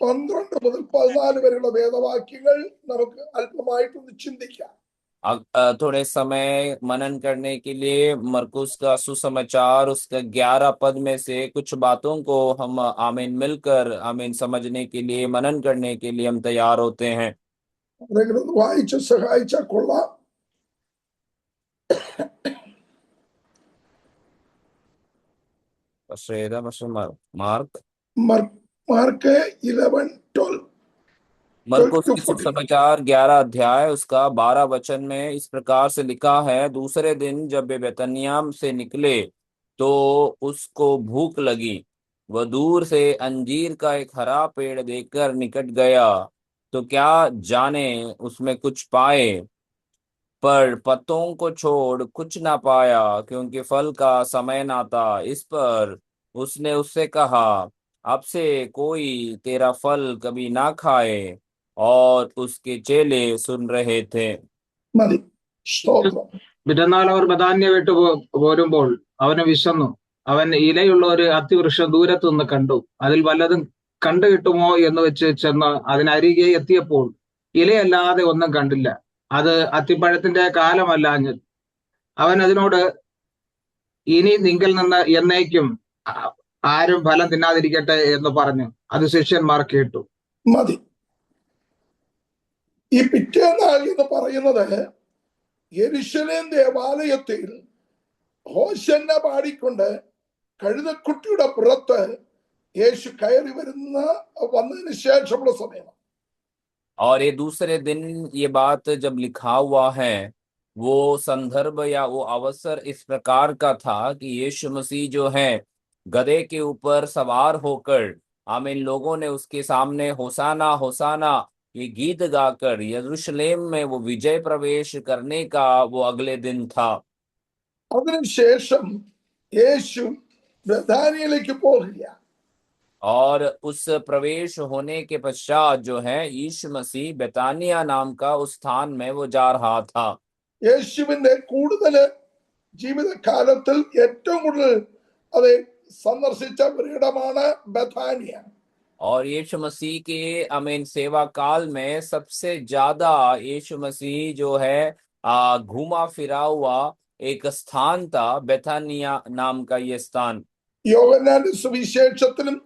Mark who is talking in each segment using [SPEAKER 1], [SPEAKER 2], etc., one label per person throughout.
[SPEAKER 1] 12 മുതൽ 14 വരെയുള്ള വേദവാക്യങ്ങൾ നമുക്ക് അല്പമായിട്ടൊന്ന് ചിന്തിക്കാം.
[SPEAKER 2] थोड़े समय मनन करने के लिए मरकुस का सुसमाचार उसका 11 पद में से कुछ बातों को हम आमीन मिलकर आमीन समझने के लिए मनन करने के लिए हम तैयार होते हैं.
[SPEAKER 1] ആരെങ്കിലും ഒന്ന് വായിച്ച് സഹായിച്ചാൽ കൊള്ളാം.
[SPEAKER 2] Mark
[SPEAKER 1] mark 11:12.
[SPEAKER 2] मरकुस की सुसमाचार 11 अध्याय उसका 12 वचन में इस प्रकार से लिखा है. दूसरे दिन जब वे बेतनिया से निकले तो उसको भूख लगी. वह दूर से अंजीर का एक हरा पेड़ देखकर निकट गया तो क्या जाने उसमें कुछ पाए, पर पत्तों को छोड़ कुछ ना पाया क्योंकि फल का समय ना था. इस पर उसने उससे कहा, अब से कोई तेरा फल कभी ना खाए. और उसके चेले सुन रहे थे.
[SPEAKER 1] മതി. സ്തോത്രം.
[SPEAKER 3] പിറ്റന്നാൾ അവർ ബഥാന്യ വിട്ടു പോരുമ്പോൾ അവന് വിശന്നു. അവൻ ഇലയുള്ള ഒരു അത്തിവൃക്ഷം ദൂരത്തു നിന്ന് കണ്ടു. അതിൽ വല്ലതും കണ്ടു കിട്ടുമോ എന്ന് വെച്ച് ചെന്ന് അതിനരികെ എത്തിയപ്പോൾ ഇലയല്ലാതെ ഒന്നും കണ്ടില്ല. അത് അത്തിപ്പഴത്തിന്റെ കാലമല്ലാഞ്ഞ്. അവൻ അതിനോട്, ഇനി നിങ്കിൽ നിന്ന് എന്നേക്കും ആരും ഫലം തിന്നാതിരിക്കട്ടെ എന്ന് പറഞ്ഞു. അത് ശിഷ്യന്മാർ കേട്ടു.
[SPEAKER 1] മതി. ഈ പിറ്റേന്നാൾ എന്ന് പറയുന്നത് യെരുശലേം ദേവാലയത്തിൽ ഹോശന്ന പാടിക്കൊണ്ട് കഴുതക്കുട്ടിയുടെ പുറത്ത് യേശു കയറി വന്നതിന് ശേഷമുള്ള സമയമാണ്.
[SPEAKER 2] और ये दूसरे दिन ये बात जब लिखा हुआ है, वो संदर्भ या वो अवसर इस प्रकार का था कि यीशु मसीह जो है गधे के ऊपर सवार होकर आमीन लोगों ने उसके सामने होसाना होसाना ये गीत गाकर यरूशलेम में वो विजय प्रवेश करने का वो अगले दिन था.
[SPEAKER 1] അതിനുശേഷം യേശു ബഥാനിയയിലേക്ക് പോകില്ല.
[SPEAKER 2] और उस प्रवेश होने के पश्चात जो है यीशु मसीह बेतानिया नाम का उस स्थान में वो जा रहा था.
[SPEAKER 1] യേശുവിന്റെ കൂടുതൽ ജീവിതകാലത്തിൽ ഏറ്റവും കൂടുതൽ അത് സന്ദർശിച്ച ഒരിടമാണ് ബഥാനിയ.
[SPEAKER 2] और यीशु मसीह के आमीन सेवा काल में सबसे ज्यादा यीशु मसीह जो है घूमा फिरा हुआ एक स्थान था बेथानिया नाम का ये स्थान.
[SPEAKER 1] യോഹന്നാന്റെ സുവിശേഷത്തിലും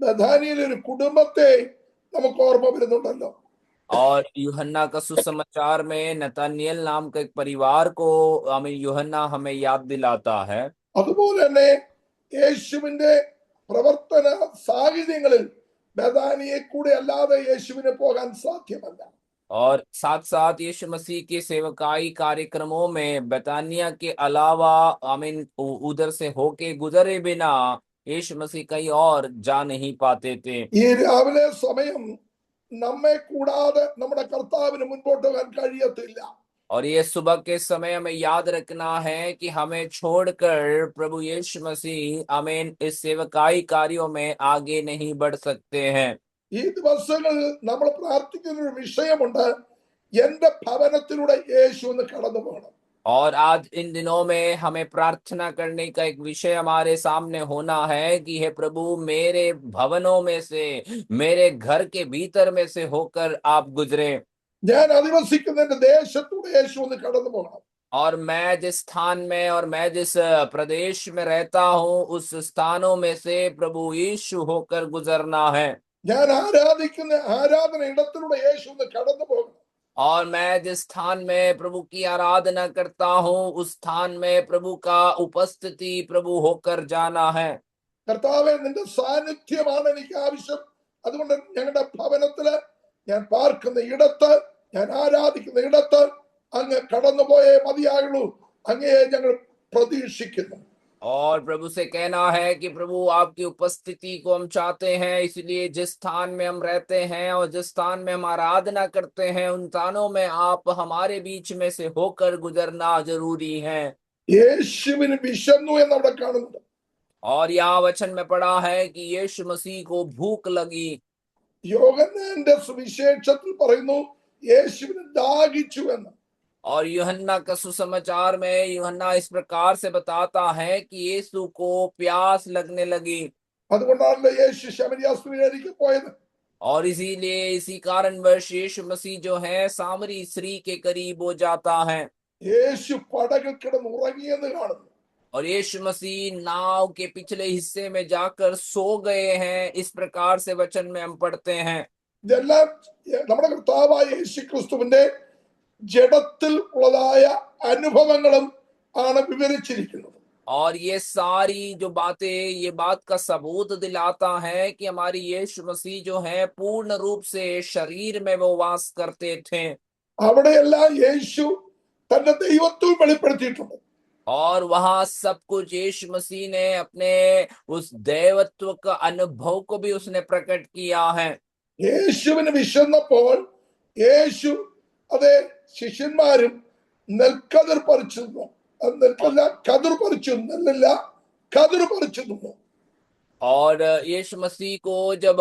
[SPEAKER 1] ബഥാനിയയിലെ ഒരു കുടുംബത്തെ നമുക്ക് ഓർമ്മ വരുന്നുണ്ടല്ലോ.
[SPEAKER 2] और यूहन्ना का सुसमाचार में नतानियल नाम का एक परिवार को आमीन यूहन्ना हमें याद दिलाता है.
[SPEAKER 1] അതുപോലെ തന്നെ യേശുവിന്റെ പ്രവർത്തന സാഹചര്യങ്ങളിൽ ബഥാനിയെ കൂടെ അല്ലാതെ യേശുവിനെ പോകാൻ സാധ്യമല്ല.
[SPEAKER 2] और साथ साथ यीशु मसीह के सेवकाई कार्यक्रमों में बेतानिया के अलावा आमीन उधर से होके गुजरे बिना यीशु मसीह कहीं और जा नहीं पाते थे.
[SPEAKER 1] ഈ രാവിലെ സമയം നമ്മെ കൂടാതെ നമ്മുടെ കർത്താവിന് മുൻപോട്ട് പോകാൻ കഴിയത്തില്ല.
[SPEAKER 2] और ये सुबह के समय हमें याद रखना है कि हमें छोड़कर प्रभु यीशु मसीह आमीन इस सेवकाई कार्यों में आगे नहीं बढ़ सकते हैं.
[SPEAKER 1] ഈ ദിവസങ്ങളിൽ നമ്മൾ പ്രാർത്ഥിക്കുന്ന ഒരു വിഷയമുണ്ട്, എന്റെ ഭവനത്തിലൂടെ യേശു ഒന്ന് കടന്നു പോകണം.
[SPEAKER 2] और आज इन दिनों में हमें प्रार्थना करने का एक विषय हमारे सामने होना है कि हे प्रभु मेरे भवनों में से मेरे घर के भीतर में से होकर आप गुजरे.
[SPEAKER 1] ഞാൻ അധിവസിക്കുന്ന എന്റെ ദേശത്തൂടെ യേശു ഒന്ന് കടന്നു പോകണം.
[SPEAKER 2] और मैं जिस स्थान में और मैं जिस प्रदेश में रहता हूँ उस स्थानों में से प्रभु यीशु होकर गुजरना है.
[SPEAKER 1] ഞാൻ ആരാധിക്കുന്ന ആരാധന ഇടത്തിലൂടെ യേശു ഒന്ന് കടന്നു പോകണം.
[SPEAKER 2] और मैं जिस स्थान में प्रभु की आराधना करता हूँ उस स्थान में प्रभु का उपस्थिति प्रभु होकर जाना है.
[SPEAKER 1] കർത്താവേ, നിന്റെ സാന്നിധ്യമാണ് എനിക്ക് ആവശ്യം. അതുകൊണ്ട് ഞങ്ങളുടെ ഭവനത്തില് ഞാൻ പാർക്കുന്ന ഇടത്ത് ഞാൻ ആരാധിക്കുന്ന ഇടത്ത് അങ്ങ് കടന്നുപോയേ മതിയായുള്ളൂ. അങ്ങയെ ഞങ്ങൾ പ്രതീക്ഷിക്കുന്നു.
[SPEAKER 2] और प्रभु से कहना है कि प्रभु आपकी उपस्थिति को हम चाहते हैं, इसलिए जिस स्थान में हम रहते हैं और जिस स्थान में हम आराधना करते हैं उन स्थानों में आप हमारे बीच में से होकर गुजरना जरूरी है.
[SPEAKER 1] യേശുവിന് വിശന്നു എന്നവിടെ കാണുന്നുണ്ട്.
[SPEAKER 2] और यहाँ वचन में पढ़ा है कि यीशु मसीह को भूख लगी.
[SPEAKER 1] യോഹന്നാന്റെ സുവിശേഷത്തിൽ പറയുന്നു യേശുവിന് ദാഹിച്ചു എന്ന്.
[SPEAKER 2] और यूहन्ना का सुसमाचार में यूहन्ना इस प्रकार से बताता है कि यीशु को प्यास लगने लगी.
[SPEAKER 1] അതുകൊണ്ടാണല്ലോ യേശു ശമരിയ സ്ത്രീയിലേക്ക് പോയത്.
[SPEAKER 2] और इसीलिए इसी कारणवश यीशु मसीह जो है सामरी स्त्री के करीब हो जाता है
[SPEAKER 1] യേശു പടകിൽ കിടന്ന് ഉറങ്ങിയെന്ന് കാണുന്നു.
[SPEAKER 2] और यीशु मसीह नाव के पिछले हिस्से में जाकर सो गए हैं, इस प्रकार से वचन में हम पढ़ते हैं.
[SPEAKER 1] ഇതെല്ലാം നമ്മുടെ കർത്താവായ യേശു ക്രിസ്തുവിന്റെ ജഡത്തിൽ ഉള്ളതായ അനുഭവങ്ങളും ആണ് വിവരിച്ചിരിക്കുന്നത്.
[SPEAKER 2] और ये सारी जो बातें ये बात का सबूत दिलाता है कि हमारी यीशु मसीह जो है पूर्ण रूप से शरीर में वो वास करते थे
[SPEAKER 1] അവിടെയെല്ലാം യേശു തന്റെ ദൈവത്വം വെളിപ്പെടുത്തിയിട്ടുണ്ട്.
[SPEAKER 2] और वहां सब कुछ यीशु मसीह ने अपने उस देवत्व का अनुभव को भी उसने प्रकट किया है.
[SPEAKER 1] യേശുവിന് വിശന്നപ്പോൾ യേശു അതെ ശിഷ്യന്മാരും നെൽക്കതിർ പറിച്ചു നിന്നു. അത് നെൽക്കല്ല, കതിർ പറിച്ചു, നെല്ലില്ല, കതിർ പറിച്ചു നിന്നു.
[SPEAKER 2] और यीशु मसीह को जब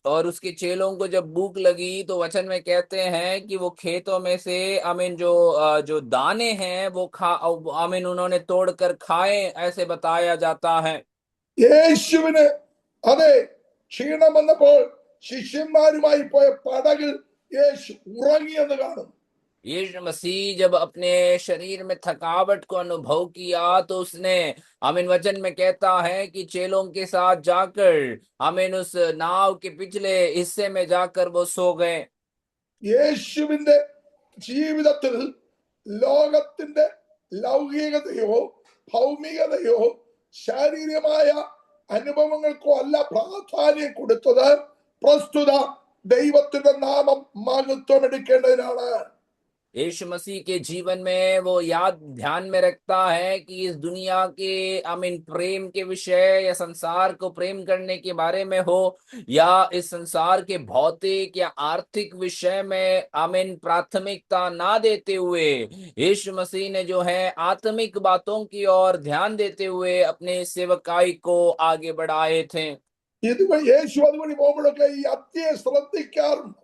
[SPEAKER 2] और उसके चेलों को जब भूख लगी तो वचन में कहते हैं कि वो खेतों में से आमीन जो दाने हैं वो आमीन उन्होंने तोड़कर खाए, ऐसे बताया जाता है.
[SPEAKER 1] യേശുവിന് അതെ ക്ഷീണം വന്നപ്പോൾ ശിഷ്യന്മാരുമായി പോയ പടകിൽ യേശു ഉറങ്ങിയെന്ന് കാണുന്നു.
[SPEAKER 2] यीशु मसीह जब अपने शरीर में थकावट को अनुभव किया तो उसने आमीन वचन में कहता है कि चेलों के साथ जाकर आमीन उस नाव के पिछले हिस्से में जाकर वो सो गए.
[SPEAKER 1] യേശുവിന്റെ ജീവിതത്തിൽ ലോകത്തിന്റെ ലൗകികതയോ ഭൗമികതയോ ശാരീരികമായ അനുഭവങ്ങൾക്കോ അല്ല പ്രാധാന്യം കൊടുത്തത്, പ്രസ്തുത ദൈവത്തിന്റെ നാമം മഹത്വം എടുക്കേണ്ടതിനാണ്.
[SPEAKER 2] यीशु मसीह के जीवन में वो याद ध्यान में रखता है कि इस दुनिया के आमीन प्रेम के विषय या संसार को प्रेम करने के बारे में हो या इस संसार के भौतिक या आर्थिक विषय में आमीन प्राथमिकता ना देते हुए यीशु मसीह ने जो है आत्मिक बातों की ओर ध्यान देते हुए अपने सेवकाई को आगे बढ़ाए थे.
[SPEAKER 1] ഇതുവഴി യേശു അതുവഴി പോകുമ്പോഴൊക്കെ ഈ അത്യയെ ശ്രദ്ധിക്കാറുണ്ട്.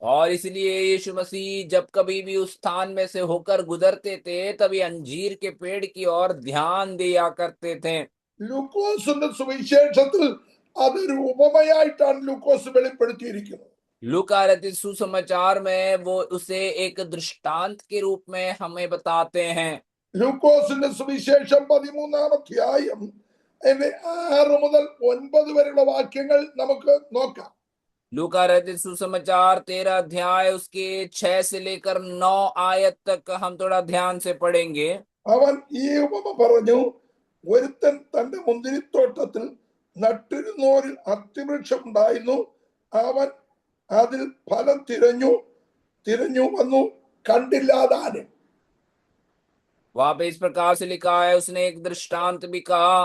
[SPEAKER 2] और इसलिए यीशु मसीह जब कभी भी उस स्थान में से होकर गुजरते थे तभी अंजीर के पेड़ की ओर ध्यान दिया करते थे.
[SPEAKER 1] ലൂക്കോസിന്റെ സുവിശേഷത്തിൽ അതൊരു ഉപമയായിട്ടാണ് ലൂക്കോസ് വെളിപ്പെടുത്തിയിരിക്കുന്നത്.
[SPEAKER 2] लूका रचित सुसमाचार में वो उसे एक दृष्टांत के रूप में हमें बताते हैं.
[SPEAKER 1] ലൂക്കോസിന്റെ സുവിശേഷം 13-ാം അധ്യായം അതിന്റെ 6 മുതൽ 9 വരെയുള്ള വാക്യങ്ങൾ നമുക്ക് നോക്കാം.
[SPEAKER 2] लूका रचित सुसमाचार 13 अध्याय उसके 6 से लेकर 9 आयत तक हम थोड़ा ध्यान से पढ़ेंगे.
[SPEAKER 1] അവൻ ഈ ഉപമ പറഞ്ഞു, ഒരുത്തൻ തന്റെ മുന്തിരിത്തോട്ടത്തിൽ നട്ടിരുന്ന ഒരു അത്തിവൃക്ഷം ഉണ്ടായിരുന്നു. അവൻ അതിൽ ഫലം തിരഞ്ഞു വന്നു, കണ്ടില്ലാതാനും.
[SPEAKER 2] वहां पे इस प्रकार से लिखा है, उसने एक दृष्टांत भी कहा,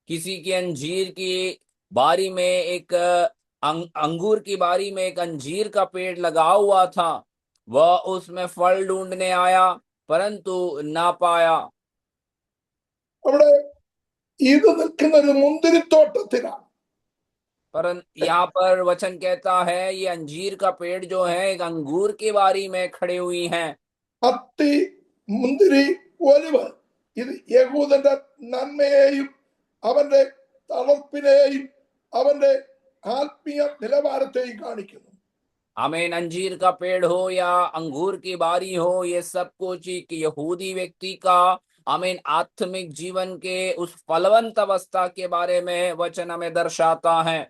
[SPEAKER 2] किसी की अंजीर की बारी में एक अंगूर की बारी में एक अंजीर का पेड़ लगा हुआ था. वह उसमें फल ढूंढने आया परंतु ना पाया.
[SPEAKER 1] അവിടെ ഇത് നിൽക്കുന്ന ഒരു മുന്തിരിത്തോട്ടത്തിലാണ്.
[SPEAKER 2] परंतु यहाँ पर वचन कहता है ये अंजीर का पेड़ जो है एक अंगूर की बारी में खड़े हुई हैं.
[SPEAKER 1] അത്തി, മുന്തിരി, ഒലിവ് ഇത് യഹൂദന്റെ നന്മയെയും അവന്റെ തളർപ്പിനെയും അവന്റെ ആത്മീയ നിലവാരത്തെയും കാണിക്കുന്നു.
[SPEAKER 2] आमीन. अंजीर का पेड़ हो या अंगूर की बारी हो, ये सब कुछ एक यहूदी व्यक्ति का आमीन आत्मिक जीवन के उस फलवंत अवस्था के बारे में वचन हमें दर्शाता है.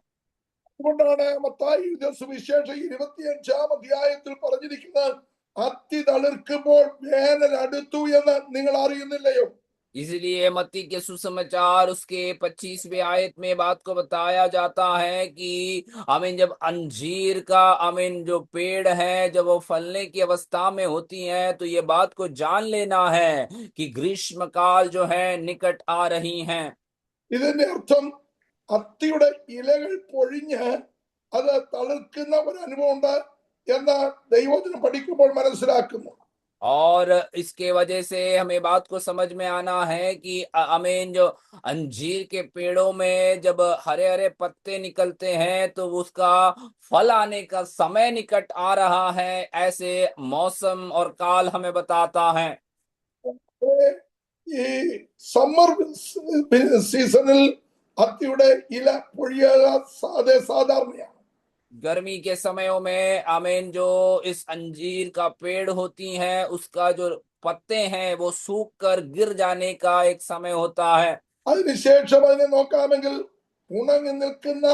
[SPEAKER 1] അതുകൊണ്ടാണ് മത്തായി സുവിശേഷം 25-ാം അധ്യായത്തിൽ പറഞ്ഞിരിക്കുന്നത്, അത്തി തളിർക്കുമ്പോൾ വേനൽ അടുത്തു എന്ന് നിങ്ങൾ അറിയുന്നില്ലയോ?
[SPEAKER 2] इसलिए मत्ती के सुसमाचार उसके 25वें आयत में बात को बताया जाता है कि आमीन जब अंजीर का आमीन जो पेड़ है जब वो फलने की अवस्था में होती है तो ये बात को जान लेना है कि ग्रीष्म काल जो है निकट आ रही हैं.
[SPEAKER 1] ഇതിന്റെ അർത്ഥം അത്തിയുടെ ഇലകൾ പൊഴിഞ്ഞ് അത് തളിർക്കുന്ന ഒരു അനുഭവം ഉണ്ട് എന്ന് ദൈവവചനം പഠിക്കുമ്പോൾ മനസ്സിലാക്കുന്നു.
[SPEAKER 2] और इसके वजह से हमें बात को समझ में आना है कि आमीन जो अंजीर के पेड़ों में जब हरे हरे पत्ते निकलते हैं तो उसका फल आने का समय निकट आ रहा है, ऐसे मौसम और काल हमें बताता है.
[SPEAKER 1] ഈ സമ്മർ സീസണിൽ അത്തിയുടെ ഇല പൊഴിയുക സാധാരണയാണ്.
[SPEAKER 2] गर्मी के समयों में आमीन जो इस अंजीर का पेड़ होती हैं उसका जो पत्ते हैं वो सूख कर गिर जाने का एक समय होता है।
[SPEAKER 1] അതിനുശേഷം അതിനെ നോക്കാമെങ്കിൽ ഉണങ്ങി നിൽക്കുന്ന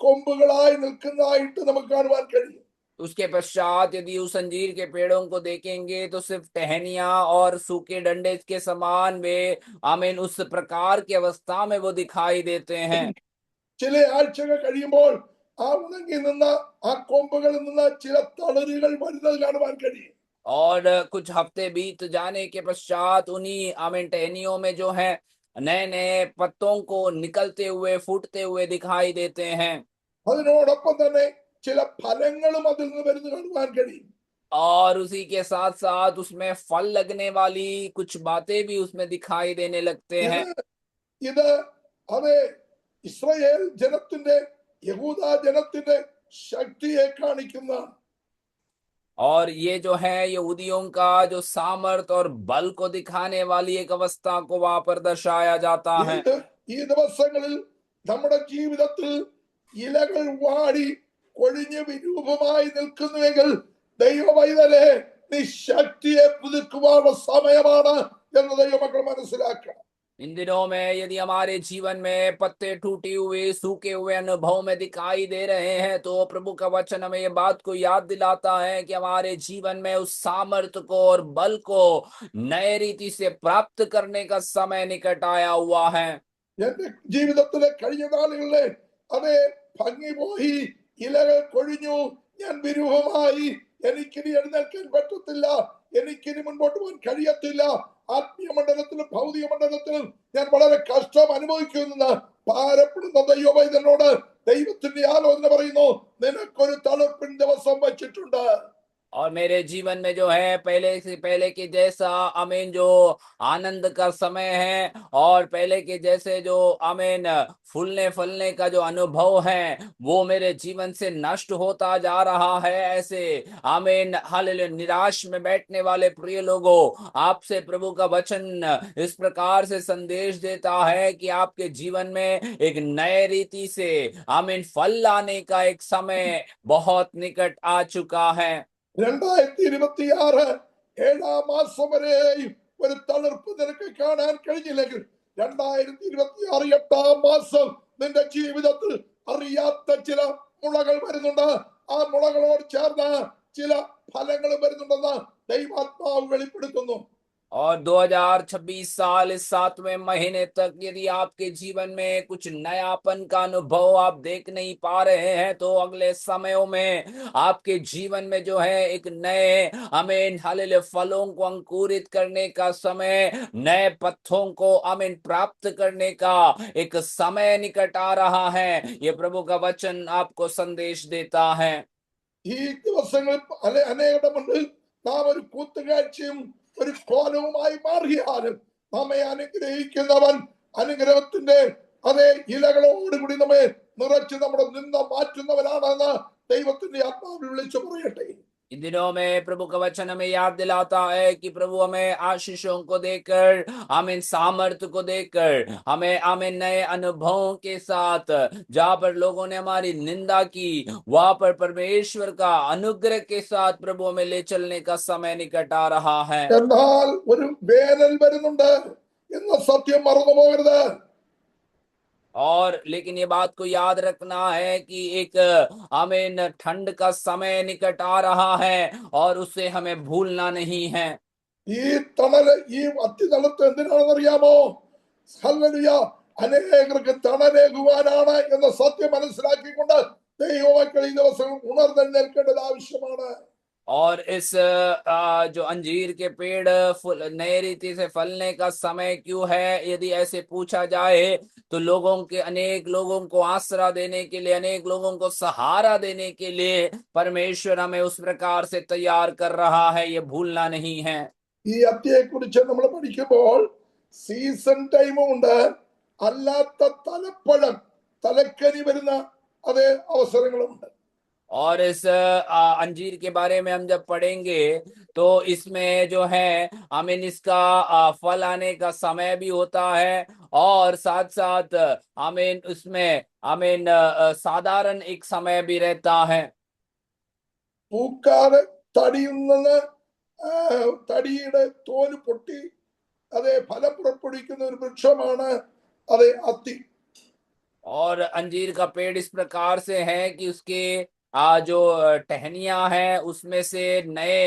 [SPEAKER 1] കൊമ്പുകളായി നിൽക്കുന്നതായിട്ട് നമുക്ക് കാണുവാൻ കഴിയും.
[SPEAKER 2] उसके पश्चात यदि उस अंजीर के पेड़ों को देखेंगे तो सिर्फ टहनियां और सूखे डंडे के समान वे आमीन उस प्रकार की अवस्था में वो दिखाई देते हैं।
[SPEAKER 1] ചില ആഴ്ചകൾ കഴിയുമ്പോൾ ആ ഉണങ്ങി നിന്ന ആ കൊമ്പുകളിൽ നിന്ന് ചില തളിരുകൾ വരുന്നത് കാണുവാൻ കഴിയും.
[SPEAKER 2] और कुछ हफ्ते बीत जाने के पश्चात उन्हीं आमीन टहनियों में जो है नए नए पत्तों को निकलते हुए फूटते हुए दिखाई देते हैं।
[SPEAKER 1] അതിനോടൊപ്പം തന്നെ ചില ഫലങ്ങളും അതിൽ നിന്ന് വരുന്നത് കാണുവാൻ കഴിയും.
[SPEAKER 2] और उसी के साथ साथ उसमें फल लगने वाली कुछ बातें भी उसमें दिखाई देने लगते हैं।
[SPEAKER 1] ഇത് അത് ഇസ്രായേൽ ജനത്തിന്റെ യഹൂദ ജനത്തിന്റെ ശക്തിയെ കാണിക്കുന്ന
[SPEAKER 2] और ये जो है यहूदियों का जो सामर्थ और बल को दिखाने वाली एक अवस्था को वहां पर दर्शाया जाता है।
[SPEAKER 1] ഈ ദിവസങ്ങളിൽ നമ്മുടെ ജീവിതത്തിൽ ഇലകൾ വാടി കൊഴിഞ്ഞ് വിരൂപമായി നിൽക്കുന്നുവെങ്കിൽ ദൈവവൈതലേ നീ ശക്തിയെ പുതുക്കുവാനുള്ള സമയമാണ് എന്ന് ദൈവമക്കൾ മനസ്സിലാക്കണം.
[SPEAKER 2] इन दिनों में यदि हमारे जीवन में पत्ते टूटे हुए सूखे हुए अनुभव में दिखाई दे रहे हैं तो प्रभु का वचन हमें ये बात को याद दिलाता है कि हमारे जीवन में उस सामर्थ्य को और बल को नए रीति से प्राप्त करने का समय निकट आया हुआ है।
[SPEAKER 1] എന്റെ ജീവിതത്തിലെ കഴിഞ്ഞ നാളുകളിലെ അതേ ഭംഗി പോയി, ഇലകൾ കൊഴിഞ്ഞു, ഞാൻ വിരൂപമായി, എനിക്കിനി എഴുന്നേൽക്കാൻ പറ്റത്തില്ല, എനിക്കിനി മുൻപോട്ട് പോകാൻ കഴിയത്തില്ല, ആത്മീയ മണ്ഡലത്തിലും ഭൗതിക മണ്ഡലത്തിലും ഞാൻ വളരെ കഷ്ടം അനുഭവിക്കുമെന്ന് ഭാരപ്പെടുന്ന ദൈവവൈതനോട് ദൈവത്തിന്റെ ആലോചന പറയുന്നു, നിനക്കൊരു തണുപ്പിൻ ദിവസം വച്ചിട്ടുണ്ട്.
[SPEAKER 2] और मेरे जीवन में जो है पहले से पहले के जैसा आमीन जो आनंद का समय है और पहले के जैसे जो आमीन फूलने फलने का जो अनुभव है वो मेरे जीवन से नष्ट होता जा रहा है। ऐसे आमीन हालेलुया निराश में बैठने वाले प्रिय लोगों, आपसे प्रभु का वचन इस प्रकार से संदेश देता है कि आपके जीवन में एक नए रीति से आमीन फल लाने का एक समय बहुत निकट आ चुका है।
[SPEAKER 1] 2026 ഏഴാം മാസം വരെയും ഒരു തളിർപ്പ് നിനക്ക് കാണാൻ കഴിഞ്ഞില്ലെങ്കിൽ 2026 8ാം മാസം നിന്റെ ജീവിതത്തിൽ അറിയാത്ത ചില മുളകൾ വരുന്നുണ്ട്. ആ മുളകളോട് ചേർന്ന് ചില ഫലങ്ങൾ വരുന്നുണ്ടെന്ന് ദൈവാത്മാവ് വെളിപ്പെടുത്തുന്നു.
[SPEAKER 2] और 2026 साल इस 7वें महीने तक यदि आपके जीवन में कुछ नयापन का अनुभव आप देख नहीं पा रहे हैं तो अगले समयों में आपके जीवन में जो है एक नए आमीन हालेलुया फलों को अंकुरित करने का समय, नए पत्थों को आमीन प्राप्त करने का एक समय निकट आ रहा है। ये प्रभु का वचन आपको संदेश देता है।
[SPEAKER 1] ഈ ദിവസങ്ങളിൽ അനേകരുടെ മുന്നിൽ നാം ഒരു കൂത്തുകാഴ്ചയും ഒരു കോലവുമായി മാറിയാലും നമ്മെ അനുഗ്രഹിക്കുന്നവൻ അനുഗ്രഹത്തിന്റെ അതേ ഇലകളോടുകൂടി നമ്മെ നിറച്ച് നമ്മുടെ നിന്ന മാറ്റുന്നവനാണെന്ന് ദൈവത്തിന്റെ आत्माവിൽ വിളിച്ചു പറയട്ടെ.
[SPEAKER 2] इन दिनों में प्रभु का वचन हमें याद दिलाता है कि प्रभु हमें आशीषों को देकर आमीन सामर्थ्य को देकर हमें आमीन नए अनुभवों के साथ जहां पर लोगों ने हमारी निंदा की वहां पर परमेश्वर का अनुग्रह के साथ प्रभु हमें ले चलने का समय निकट आ रहा है।
[SPEAKER 1] എന്നാൽ ഒരു വേനൽ വരുന്നുണ്ട് എന്ന സത്യം മറന്നു പോകരുത്.
[SPEAKER 2] और लेकिन ये बात को याद रखना है कि एक आमीन ठंड का समय निकट आ रहा है और उसे हमें भूलना नहीं है।
[SPEAKER 1] ഈ തണല് ഈ അത്തിതണുത്ത് എന്തിനാണെന്നറിയാമോ? ഹല്ലേലൂയ, അനേകർക്ക് തണലേകുവാനാണ് എന്ന സത്യം മനസ്സിലാക്കിക്കൊണ്ട് ദൈവമക്കൾ ഈ ദിവസം ഉണർന്നെഴുന്നേൽക്കേണ്ടത് ആവശ്യമാണ്.
[SPEAKER 2] और इस जो अंजीर के पेड़ नए रीति से फलने का समय क्यों है, यदि ऐसे पूछा जाए तो अनेक लोगों को आसरा देने के लिए, अनेक लोगों को सहारा देने के लिए परमेश्वर हमें उस प्रकार से तैयार कर रहा है, ये भूलना नहीं है।
[SPEAKER 1] ഈ അത്തിയെ കുറിച്ച് നമ്മൾ പഠിക്കുമ്പോൾ സീസൺ ടൈമും ഉണ്ട്, അല്ലാത്ത തലപ്പഴം തലക്കനി വരുന്ന അതേ അവസരങ്ങളുമുണ്ട്.
[SPEAKER 2] और इस अंजीर के बारे में हम जब पढ़ेंगे तो इसमें जो है आमीन इसका फल आने का समय भी होता है, और साथ साथ आमीन उसमें आमीन साधारण एक समय भी रहता है।
[SPEAKER 1] പൂക്കാതെ തടിയിൽ നിന്ന് തടിയുടെ തോല് പൊട്ടി അതെ ഫലം പുറപ്പെടുവിക്കുന്ന ഒരു വൃക്ഷമാണ് അതെ അത്തി.
[SPEAKER 2] और अंजीर का पेड़ इस प्रकार से है कि उसके जो टहनियां हैं उसमें से नए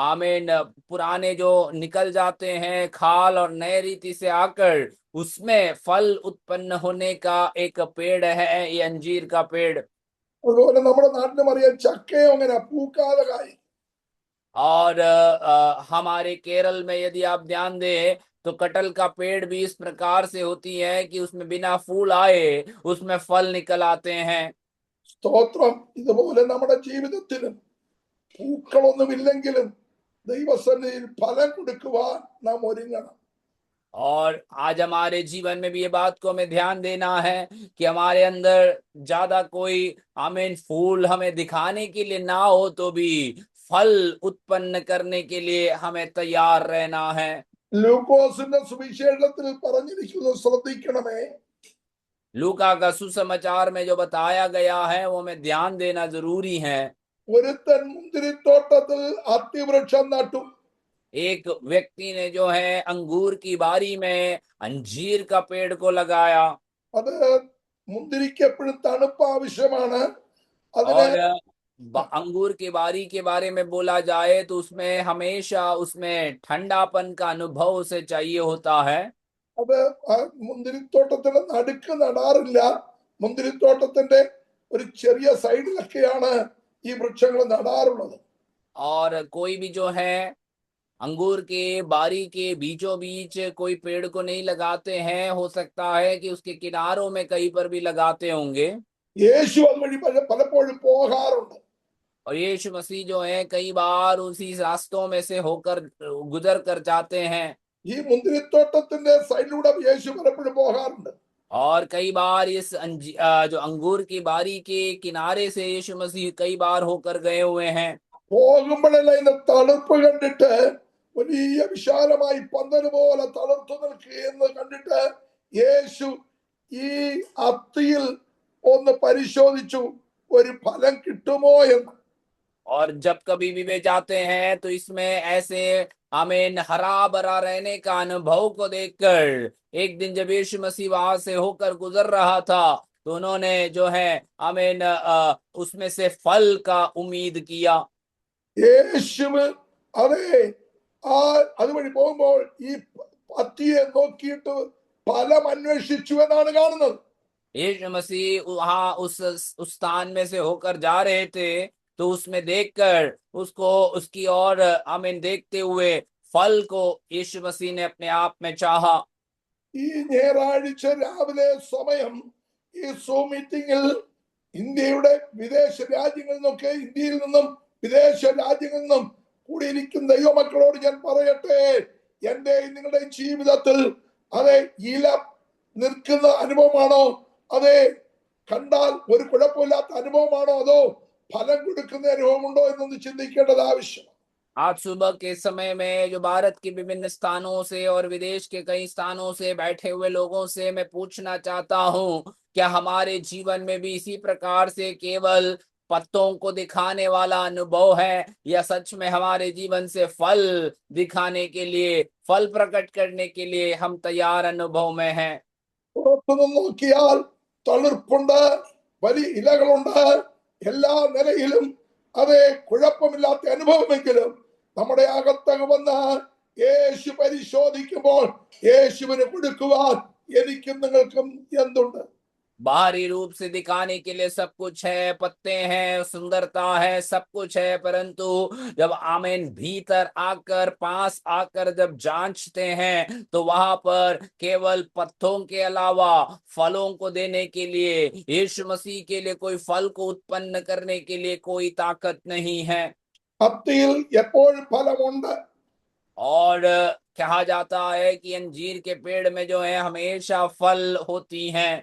[SPEAKER 2] आमीन पुराने जो निकल जाते हैं खाल, और नए रीति से आकर उसमें फल उत्पन्न होने का एक पेड़ है ये अंजीर का पेड़।
[SPEAKER 1] അതുപോലെ നമ്മുടെ നാട്ടിലും അറിയാം ചക്കയും അങ്ങനെ പൂക്കാതെ കായ്.
[SPEAKER 2] और हमारे केरल में यदि आप ध्यान दें तो कटहल का पेड़ भी इस प्रकार से होती है कि उसमें बिना फूल आए उसमें फल निकल आते हैं।
[SPEAKER 1] സ്തോത്രം. ഇതുപോലെ നമ്മുടെ ജീവിതത്തിലും പൂക്കളൊന്നുമില്ലെങ്കിലും ദൈവസന്നിധിയിൽ ഫലം കൊടുക്കുവാൻ നാം ഒരുങ്ങണം.
[SPEAKER 2] और आज हमारे जीवन में भी ये बात को हमें ध्यान देना है कि हमारे अंदर ज्यादा कोई आमीन फूल हमें दिखाने के लिए ना हो तो भी फल उत्पन्न करने के लिए हमें तैयार रहना है।
[SPEAKER 1] ലൂക്കോസിന്റെ സുവിശേഷത്തിൽ പറഞ്ഞിരിക്കുന്നത് ശ്രദ്ധിക്കണമേ.
[SPEAKER 2] लूका का सुसमाचार में जो बताया गया है वो हमें ध्यान देना जरूरी है।
[SPEAKER 1] ഒരുത്തൻ മുന്തിരിത്തോട്ടത്തിൽ അത്തിവൃക്ഷം നട്ടു.
[SPEAKER 2] एक व्यक्ति ने जो है अंगूर की बारी में अंजीर का पेड़ को लगाया,
[SPEAKER 1] അത് മുന്തിരിക്ക് എപ്പോഴും തണുപ്പ് ആവശ്യമാണ്. അതിന്
[SPEAKER 2] और अंगूर की बारी के बारे में बोला जाए तो उसमें हमेशा उसमें ठंडापन का अनुभव उसे चाहिए होता है।
[SPEAKER 1] അത് മുന്തിരിത്തോട്ടത്തിന്റെ നടുക്ക് നടാറില്ല. മുന്തിരിത്തോട്ടത്തിന്റെ ഒരു ചെറിയ സൈഡിലൊക്കെയാണ് ഈ വൃക്ഷങ്ങൾ നടാറുള്ളത്.
[SPEAKER 2] और कोई भी जो है अंगूर के बारी के बीचों बीच कोई पेड़ को नहीं लगाते हैं, हो सकता है कि उसके किनारों में कहीं पर भी लगाते होंगे।
[SPEAKER 1] യേശു അതുവഴി പലപ്പോഴും പോകാറുണ്ട്.
[SPEAKER 2] और यीशु मसीह जो है कई बार उसी रास्तों में से होकर गुजर कर जाते हैं,
[SPEAKER 1] ഈ മുന്തിരിത്തോട്ടത്തിന്റെ സൈഡിലൂടെ യേശു പലപ്പോഴും പോകാറുണ്ട്.
[SPEAKER 2] और कई बार इस जो अंगूर की बारी के किनारे से यीशु मसीह कई बार होकर गए हुए हैं।
[SPEAKER 1] പോകുമ്പോഴെല്ലാം ഇതിന്റെ തണുപ്പ് കണ്ടിട്ട് വലിയ വിശാലമായി പന്തല് പോലെ തളർത്തു നിൽക്കുകയെന്ന് കണ്ടിട്ട് യേശു ഈ അത്തിയിൽ ഒന്ന് പരിശോധിച്ചു ഒരു ഫലം കിട്ടുമോ എന്ന്.
[SPEAKER 2] और जब कभी भी वे जाते हैं तो इसमें ऐसे आमीन हरा भरा रहने का अनुभव को देखकर एक दिन जब यीशु मसीह वहां से होकर गुजर रहा था तो उन्होंने जो है आमीन उसमें से फल का उम्मीद किया।
[SPEAKER 1] യേശുവ് അതെ ആ അതുവഴി പോകുമ്പോൾ ഈ അത്തിയെ നോക്കിയിട്ട് ഫലം അന്വേഷിച്ചു എന്നാണ് കാണുന്നത്.
[SPEAKER 2] यीशु मसीह वहां उस स्थान में से होकर जा रहे थे तो उसमें देखकर उसको उसकी ओर आमीन देखते हुए फल को यीशु मसीह ने अपने आप में चाहा।
[SPEAKER 1] ഈ ഞായറാഴ്ച രാവിലെ സമയം ഈ സൂം മീറ്റിംഗിൽ ഇന്ത്യയുടെ വിദേശ രാജ്യങ്ങളിൽ നിന്നൊക്കെ ഇന്ത്യയിൽ നിന്നും വിദേശ രാജ്യങ്ങളിൽ നിന്നും കൂടിയിരിക്കുന്ന ദൈവമക്കളോട് ഞാൻ പറയട്ടെ, എന്റെ നിങ്ങളുടെ ജീവിതത്തിൽ അതെ ഇല നിൽക്കുന്ന അനുഭവമാണോ, അതെ കണ്ടാൽ ഒരു കുഴപ്പമില്ലാത്ത അനുഭവമാണോ, അതോ ഫലം കൊടുക്കുന്ന അനുഭവമുണ്ടോ എന്നൊന്ന് ചിന്തിക്കേണ്ടത് ആവശ്യം.
[SPEAKER 2] आज सुबह के समय में जो भारत के विभिन्न स्थानों से और विदेश के कई स्थानों से बैठे हुए लोगों से मैं पूछना चाहता हूँ, क्या हमारे जीवन में भी इसी प्रकार से केवल पत्तों को दिखाने वाला अनुभव है, या सच में हमारे जीवन से फल दिखाने के लिए, फल प्रकट करने के लिए हम तैयार अनुभव में हैं।
[SPEAKER 1] പുറത്തുനിന്ന് നോക്കിയാൽ തളിർപ്പുണ്ട്, വലിയ ഇലകളുണ്ട്, എല്ലാ നിലയിലും അതെ കുഴപ്പമില്ലാത്ത അനുഭവമെങ്കിലും നമ്മുടെ അകത്തക വന്ന് യേശു പരിശോധിക്കുമ്പോൾ യേശുവിന് കൊടുക്കുവാൻ എനിക്കും നിങ്ങൾക്കും എന്തുണ്ട്?
[SPEAKER 2] बाहरी रूप से दिखाने के लिए सब कुछ है, पत्ते हैं, सुंदरता है, सब कुछ है, परंतु जब आमीन भीतर आकर पास आकर जब जांचते हैं तो वहां पर केवल पत्तों के अलावा फलों को देने के लिए, यीशु मसीह के लिए कोई फल को उत्पन्न करने के लिए कोई ताकत नहीं है।
[SPEAKER 1] അത്തിയിൽ എപ്പോഴും ഫലമുണ്ട്.
[SPEAKER 2] और कहा जाता है कि अंजीर के पेड़ में जो है हमेशा फल होती हैं।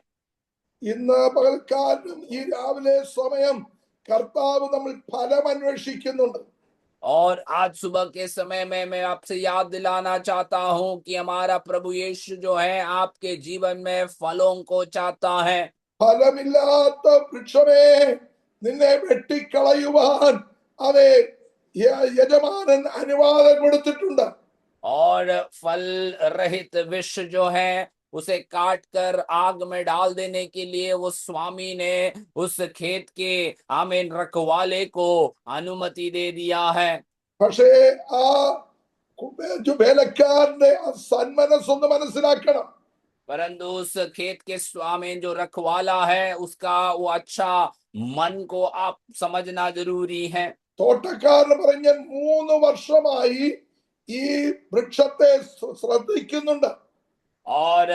[SPEAKER 1] ഇന്ന് പകൽക്കാലം ഈ രാവിലെ സമയം കർത്താവ് നമ്മൾ ഫലം അന്വേഷിക്കുന്നുണ്ട്.
[SPEAKER 2] और आज सुबह के समय में मैं आपसे याद दिलाना चाहता हूं कि हमारा प्रभु यीशु जो है आपके जीवन में फलों को चाहता है.
[SPEAKER 1] ഫലമില്ലാത്ത വൃക്ഷമേ നിന്നെ വെട്ടിക്കളയുവാൻ അതെ യജമാനൻ അനുവാദം കൊടുത്തിട്ടുണ്ട്.
[SPEAKER 2] और फल रहित विष जो है उसे काट कर आग में डाल देने के लिए वो स्वामी ने उस खेत के आमीन रखवाले को अनुमति दे दिया है.
[SPEAKER 1] പക്ഷേ ആ വേലക്കാരന്റെ സന്മനസ്സൊന്ന് മനസ്സിലാക്കണം.
[SPEAKER 2] परंतु उस खेत के स्वामी जो रखवाला है उसका वो अच्छा मन को आप समझना जरूरी है.
[SPEAKER 1] തോട്ടക്കാരൻ പറഞ്ഞ 3 വർഷമായി ഈ വൃക്ഷത്തെ ശ്രദ്ധിക്കുന്നുണ്ട്.
[SPEAKER 2] और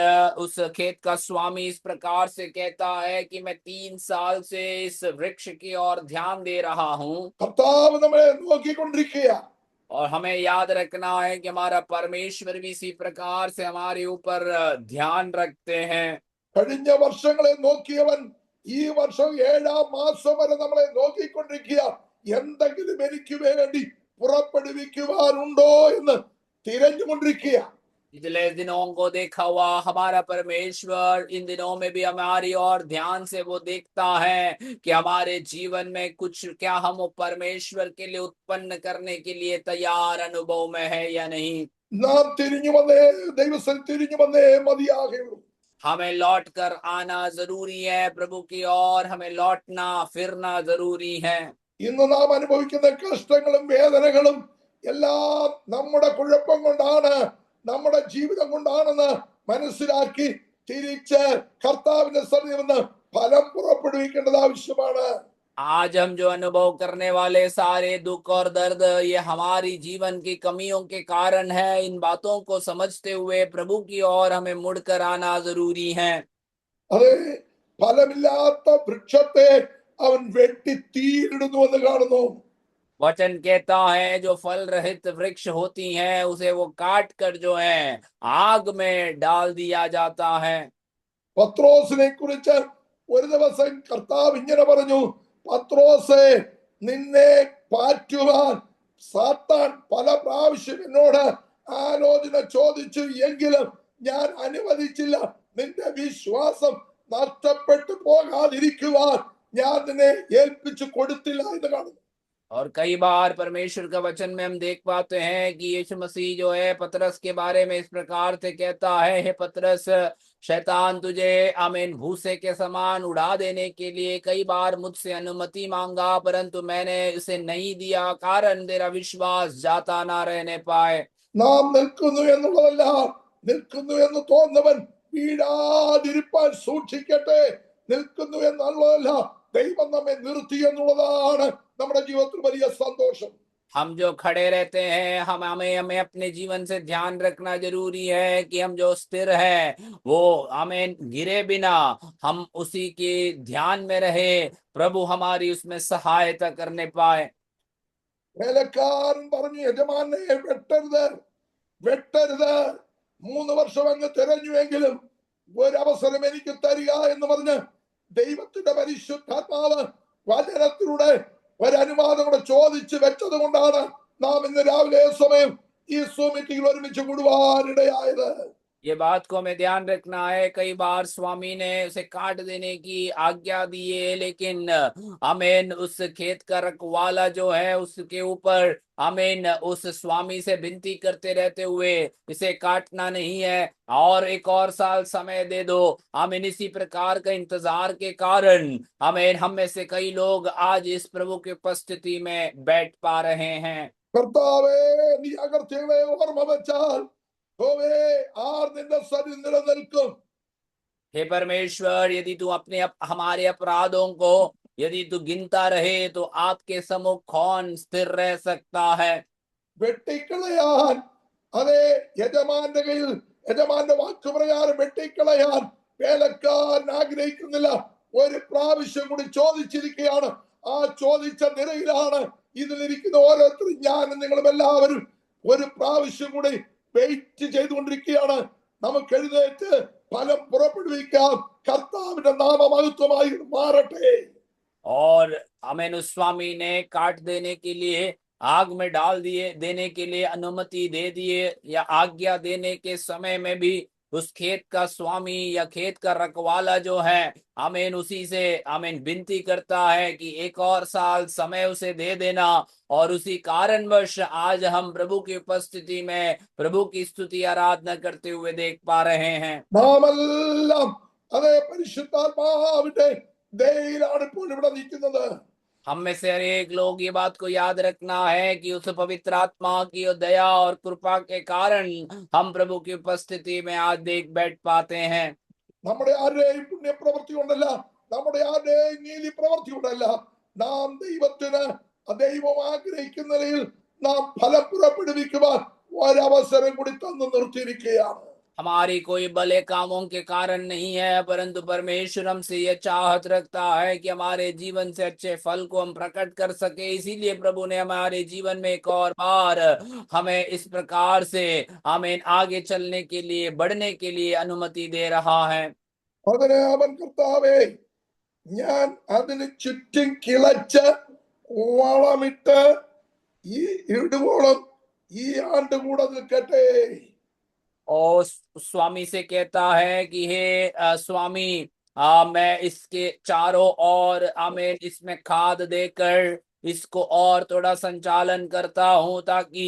[SPEAKER 2] उस खेत का स्वामी इस प्रकार से कहता है कि मैं 3 साल से इस वृक्ष की ओर ध्यान दे रहा हूं.
[SPEAKER 1] കർത്താവ് നമ്മളെ നോക്കിക്കൊണ്ടിരിക്കുക.
[SPEAKER 2] और हमें याद रखना है कि हमारा परमेश्वर भी इसी प्रकार से हमारे ऊपर ध्यान रखते हैं.
[SPEAKER 1] കഴിഞ്ഞ വർഷങ്ങളെ നോക്കിയവൻ ഈ വർഷം 7-ാം മാസം വരെ നമ്മളെ നോക്കിക്കൊണ്ടിരിക്കുക. എന്തെങ്കിലും എനിക്ക് വേണ്ടി പുറപ്പെടുവിക്കുവാനുണ്ടോ എന്ന് തിരഞ്ഞുകൊണ്ടിരിക്കുക.
[SPEAKER 2] पिछले दिनों को देखा हुआ हमारा परमेश्वर इन दिनों में भी हमारी और ध्यान से वो देखता है कि हमारे जीवन में कुछ क्या हम परमेश्वर के लिए उत्पन्न करने के लिए तैयार अनुभव में है या नहीं.
[SPEAKER 1] നാം തിരിഞ്ഞു വന്നേ ദൈവത്തിൽ തിരിഞ്ഞു വന്നേ മതിയാകുള്ളൂ.
[SPEAKER 2] हमें लौट कर आना जरूरी है. प्रभु की ओर हमें लौटना फिरना जरूरी है.
[SPEAKER 1] ഇന്ന് നാം അനുഭവിക്കുന്ന കഷ്ടങ്ങളും വേദനകളും എല്ലാം നമ്മുടെ കുഴപ്പം കൊണ്ടാണ്, നമ്മുടെ ജീവിതം കൊണ്ടാണെന്ന് മനസ്സിലാക്കി തിരിച്ച് കർത്താവിന്റെ സന്നിധിയിൽ നിന്ന് ഫലം പുറപ്പെടുവിക്കേണ്ടത് ആവശ്യമാണ്.
[SPEAKER 2] आज हम जो अनुभव करने वाले सारे दुख और दर्द ये हमारी जीवन की कमियों के कारण है. इन बातों को समझते हुए प्रभु की ओर हमें मुड़कर आना जरूरी है.
[SPEAKER 1] അതെ, ഫലമില്ലാത്ത വൃക്ഷത്തെ അവൻ വെട്ടി തീയിടുന്നു എന്ന് കാണുന്നു.
[SPEAKER 2] वचन कहता है जो फल रहित वृक्ष होती हैं उसे वो काट कर जो है आग में डाल दिया जाता है.
[SPEAKER 1] പത്രോസിനെ കുറിച്ച് ഒരു ദിവസം കർത്താവ് ഇങ്ങനെ പറഞ്ഞു, പത്രോസേ, നിന്നെ പാറ്റുവാൻ സാത്താൻ പല പ്രാവശ്യം എന്നോട് ആലോചന ചോദിച്ചു, എങ്കിലും ഞാൻ അനുവദിച്ചില്ല. നിന്റെ വിശ്വാസം നഷ്ടപ്പെട്ടു പോകാതിരിക്കുവാൻ ഞാൻ നിന്നെ ഏൽപ്പിച്ചു കൊടുത്തില്ല എന്ന് കാണുന്നു.
[SPEAKER 2] और कई बार परमेश्वर का वचन में हम देख पाते हैं कि यीशु मसीह जो है पतरस के बारे में इस प्रकार से कहता है, हे पतरस, शैतान तुझे आमीन भूसे के समान उड़ा देने के लिए कई बार मुझसे अनुमति मांगा, परंतु मैंने उसे नहीं दिया, कारण तेरा विश्वास जाता ना रहने पाए.
[SPEAKER 1] നാം നിൽക്കുന്നു എന്നുള്ളതല്ല, നിൽക്കുന്നു എന്ന് തോന്നുന്നവൻ വീഴാതിരിപ്പാൻ സൂക്ഷിക്കട്ടെ. നിൽക്കുന്നു എന്നുള്ളതല്ല, ദൈവം നമ്മെ നിർത്തി എന്നുള്ളതാണ് നമ്മുടെ ജീവിതത്തിൽ വലിയ സന്തോഷം.
[SPEAKER 2] हम जो खड़े रहते हैं हमें अपने जीवन से ध्यान रखना जरूरी है कि हम जो स्थिर है वो हमें गिरे बिना हम उसी के ध्यान में रहे, प्रभु हमारी उसमें सहायता करने पाए.
[SPEAKER 1] വേലക്കാരൻ പറഞ്ഞു, യജമാനെ വെട്ടരുത്, വെട്ടരുത്. 3 വർഷം അങ്ങ് തിരഞ്ഞുവെങ്കിലും ഒരവസരം എനിക്ക് തരിക എന്ന് പറഞ്ഞ് ദൈവത്തിന്റെ പരിശുദ്ധാത്മാവ് വചനത്തിലൂടെ ഒരനുവാദം കൂടെ ചോദിച്ചു വെച്ചത് കൊണ്ടാണ് നാം ഇന്ന് രാവിലെ സമയം ഈ സൂം മീറ്റിംഗിൽ ഒരുമിച്ച് കൂടുവാനിടയായത്.
[SPEAKER 2] ये बात को हमें ध्यान रखना है. कई बार स्वामी ने उसे काट देने की आज्ञा दी है, लेकिन आमीन उस खेत का रखवाला जो है उसके ऊपर आमीन उस स्वामी से विनती करते रहते हुए इसे काटना नहीं है और एक और साल समय दे दो. आमीन इसी प्रकार का इंतजार के कारण आमीन हम में से कई लोग आज इस प्रभु की उपस्थिति में बैठ पा रहे हैं.
[SPEAKER 1] കർത്താവേ, നീ അകർച്ചകളെ ഓർമ്മ വെച്ചാൽ ആർ നിന്റെ സന്നിധി നിലനിൽക്കും.
[SPEAKER 2] हे परमेश्वर, यदि तू अपने हमारे अपराधों को यदि तू गिनता रहे तो आपके सम्मुख कौन स्थिर रह सकता है.
[SPEAKER 1] വെട്ടിക്കളയാൻ അതെ യജമാന്റെ കയ്യിൽ യജമാന്റെ വാക്കുപ്രകാരം വെട്ടിക്കളയാൻ വേലക്കാരൻ ആഗ്രഹിക്കുന്നില്ല. ഒരു പ്രാവശ്യം കൂടി ചോദിച്ചിരിക്കുകയാണ്. ആ ചോദിച്ച നിലയിലാണ് ഇതിലിരിക്കുന്ന ഓരോരുത്തരും, ഞാനും നിങ്ങളും എല്ലാവരും ഒരു പ്രാവശ്യം കൂടി വെയിറ്റ് ചെയ്തുകൊണ്ടിരിക്കുകയാണ്. നമുക്ക് എഴുന്നേറ്റ് ഫലം പുറപ്പെടുവിക്കാം. കർത്താവിന്റെ നാമമഹത്വമായി മാറട്ടെ.
[SPEAKER 2] और आमीन उस स्वामी ने काट देने के लिए, आग में डाल दिए देने के लिए अनुमति दे दिए, या आज्ञा देने के समय में भी उस खेत का स्वामी या खेत का रखवाला जो है, आमीन उसी से आमीन विनती करता है कि एक और साल समय उसे दे देना। और उसी कारणवश आज हम प्रभु की उपस्थिति में प्रभु की स्तुति आराधना करते हुए देख पा रहे हैं।
[SPEAKER 1] നാമെല്ലാം അതേ പരിശുദ്ധാത്മാവിന്റെ ദയയിലാണ് ഇപ്പോൾ ഇവിടെ നിൽക്കുന്നത്.
[SPEAKER 2] हम में से हर एक लोग ये बात को याद रखना है कि उस पवित्र आत्मा की दया और कृपा के कारण हम प्रभु की उपस्थिति में आज देख बैठ पाते हैं।
[SPEAKER 1] നമ്മുടെ ആരുടെയും പുണ്യപ്രവൃത്തി കൊണ്ടല്ല, നമ്മുടെ ആരുടെയും നീതി പ്രവൃത്തി കൊണ്ടല്ല, നാം ദൈവത്തിന് ദൈവം ആഗ്രഹിക്കുന്ന നിലയിൽ നാം ഫലം പുറപ്പെടുവിക്കുവാൻ ഒരവസരം കൂടി തന്നു നിർത്തിയിരിക്കുകയാണ്.
[SPEAKER 2] हमारी कोई भले कामों के कारण नहीं है, परंतु परमेश्वर हमसे यह चाहत रखता है कि हमारे जीवन से अच्छे फल को हम प्रकट कर सके। इसीलिए प्रभु ने हमारे जीवन में एक और बार हमें इस प्रकार से आमीन आगे चलने के लिए, बढ़ने के लिए अनुमति दे रहा है।
[SPEAKER 1] അതിനെ അവൻ കർത്താവേ, ഞാൻ അതിന് ചുറ്റും കിളച്ച് വളമിട്ട് ഈ ഇടുവോളം ഈ ആണ്ട് കൂടെ നിൽക്കട്ടെ.
[SPEAKER 2] और स्वामी से कहता है कि हे स्वामी, मैं इसके चारों ओर आमीन इसमें खाद देकर इसको और थोड़ा संचालन करता हूं, ताकि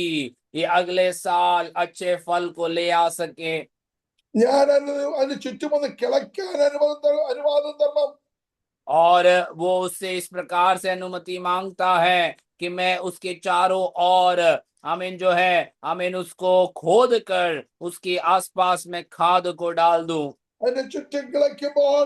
[SPEAKER 2] ये अगले साल अच्छे फल को ले आ सके।
[SPEAKER 1] ഞാൻ അതിന് ചുറ്റുമൊന്ന് കിളയ്ക്കാൻ അനുവാദം തരണം.
[SPEAKER 2] और वो उससे इस प्रकार से अनुमति मांगता है कि मैं उसके चारों ओर आमीन जो है आमीन उसको खोद कर उसके आसपास में खाद को डाल दूं।
[SPEAKER 1] അതിന് ചുറ്റും കിളയ്ക്കുമ്പോൾ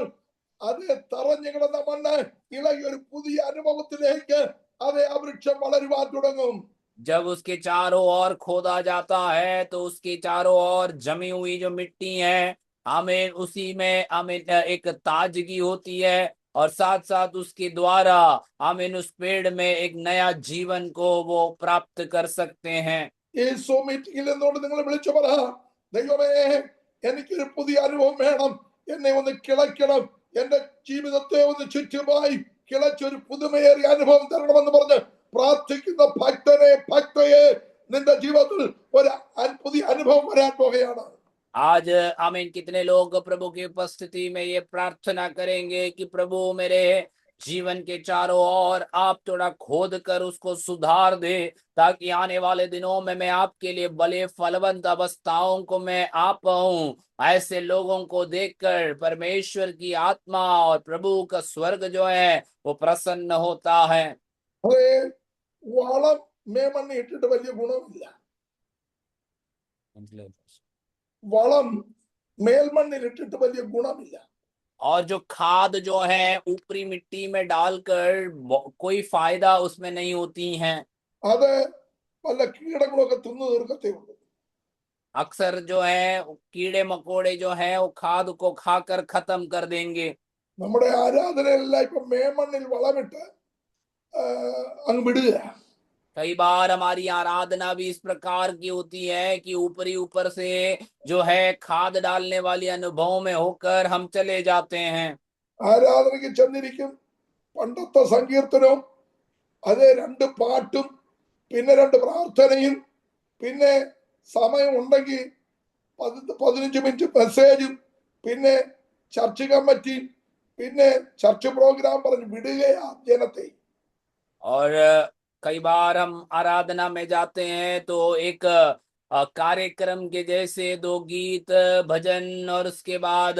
[SPEAKER 1] അത് തറഞ്ഞു കിടന്ന മണ്ണ് ഇളകി ഒരു പുതിയ അനുഭവത്തിലേക്ക് അതേ ആ വൃക്ഷം വളരുവാൻ തുടങ്ങും.
[SPEAKER 2] जब उसके चारों ओर खोदा जाता है तो उसके चारों ओर जमी हुई जो मिट्टी है, आमीन उसी में आमीन एक ताजगी होती है, और साथ साथ उसके द्वारा आमीन उस पेड़ में एक नया जीवन को वो प्राप्त कर सकते हैं।
[SPEAKER 1] ഈ സൂം മീറ്റിംഗിൽ നിന്നുകൊണ്ട് നിങ്ങൾ വിളിച്ചു പറ, ദൈവമേ എനിക്കൊരു പുതിയ അനുഭവം വേണം, എന്നെ ഒന്ന് കിളയ്ക്കണം, എന്റെ ജീവിതത്തെ ഒന്ന് ചുറ്റുമായി കിളച്ചൊരു പുതുമയേറിയ അനുഭവം തരണമെന്ന് പറഞ്ഞ് പ്രാർത്ഥിക്കുന്ന ഭക്തയെ നിന്റെ ജീവിതത്തിൽ ഒരു പുതിയ അനുഭവം വരാൻ പോകുകയാണ്.
[SPEAKER 2] आज आमीन कितने लोग प्रभु की उपस्थिति में ये प्रार्थना करेंगे कि प्रभु मेरे जीवन के चारों ओर आप थोड़ा खोद कर उसको सुधार दे, ताकि आने वाले दिनों में मैं आपके लिए भले फलवंत अवस्थाओं को मैं आ पाऊं। ऐसे लोगों को देखकर परमेश्वर की आत्मा और प्रभु का स्वर्ग जो है वो प्रसन्न होता है।
[SPEAKER 1] അതേ, വളം മേമണ്ണ് ഇട്ടിട്ട് വലിയ ഗുണമില്ല. വളം മേൽമണ്ണിൽ ഇട്ടിട്ട് വലിയ ഗുണമില്ല.
[SPEAKER 2] और जो खाद जो है ऊपरी मिट्टी में डालकर कोई फायदा उसमें नहीं होती है।
[SPEAKER 1] അത് പല കീടങ്ങളൊക്കെ തിന്നു തീർക്കത്തേ ഉള്ളൂ.
[SPEAKER 2] अक्सर जो है कीड़े मकोड़े जो है वो खाद को खाकर खत्म कर देंगे।
[SPEAKER 1] നമ്മുടെ ആരാധനയെല്ലാം ഇപ്പൊ മേമണ്ണിൽ വളമിട്ട് അങ്ങ് വിടുക.
[SPEAKER 2] कई बार हमारी आराधना भी इस प्रकार की होती है कि ऊपर से जो है खाद डालने वाली अनुभव में होकर हम चले जाते हैं।
[SPEAKER 1] ആരാധനയ്ക്ക് ചെന്നിരിക്കും, പണ്ടത്തെ സങ്കീർത്തനവും അതേ 2 പാട്ടും പിന്നെ 2 പ്രാർത്ഥനയും പിന്നെ സമയം ഉണ്ടെങ്കിൽ 15 മിനിറ്റ് മെസ്സേജും പിന്നെ ചർച്ച് കമ്മിറ്റി പിന്നെ ചർച്ച് പ്രോഗ്രാം പറഞ്ഞ് വിടുകയാ ജനത്തെ.
[SPEAKER 2] और कई बार हम आराधना में जाते हैं तो एक कार्यक्रम के जैसे 2 गीत भजन, और उसके बाद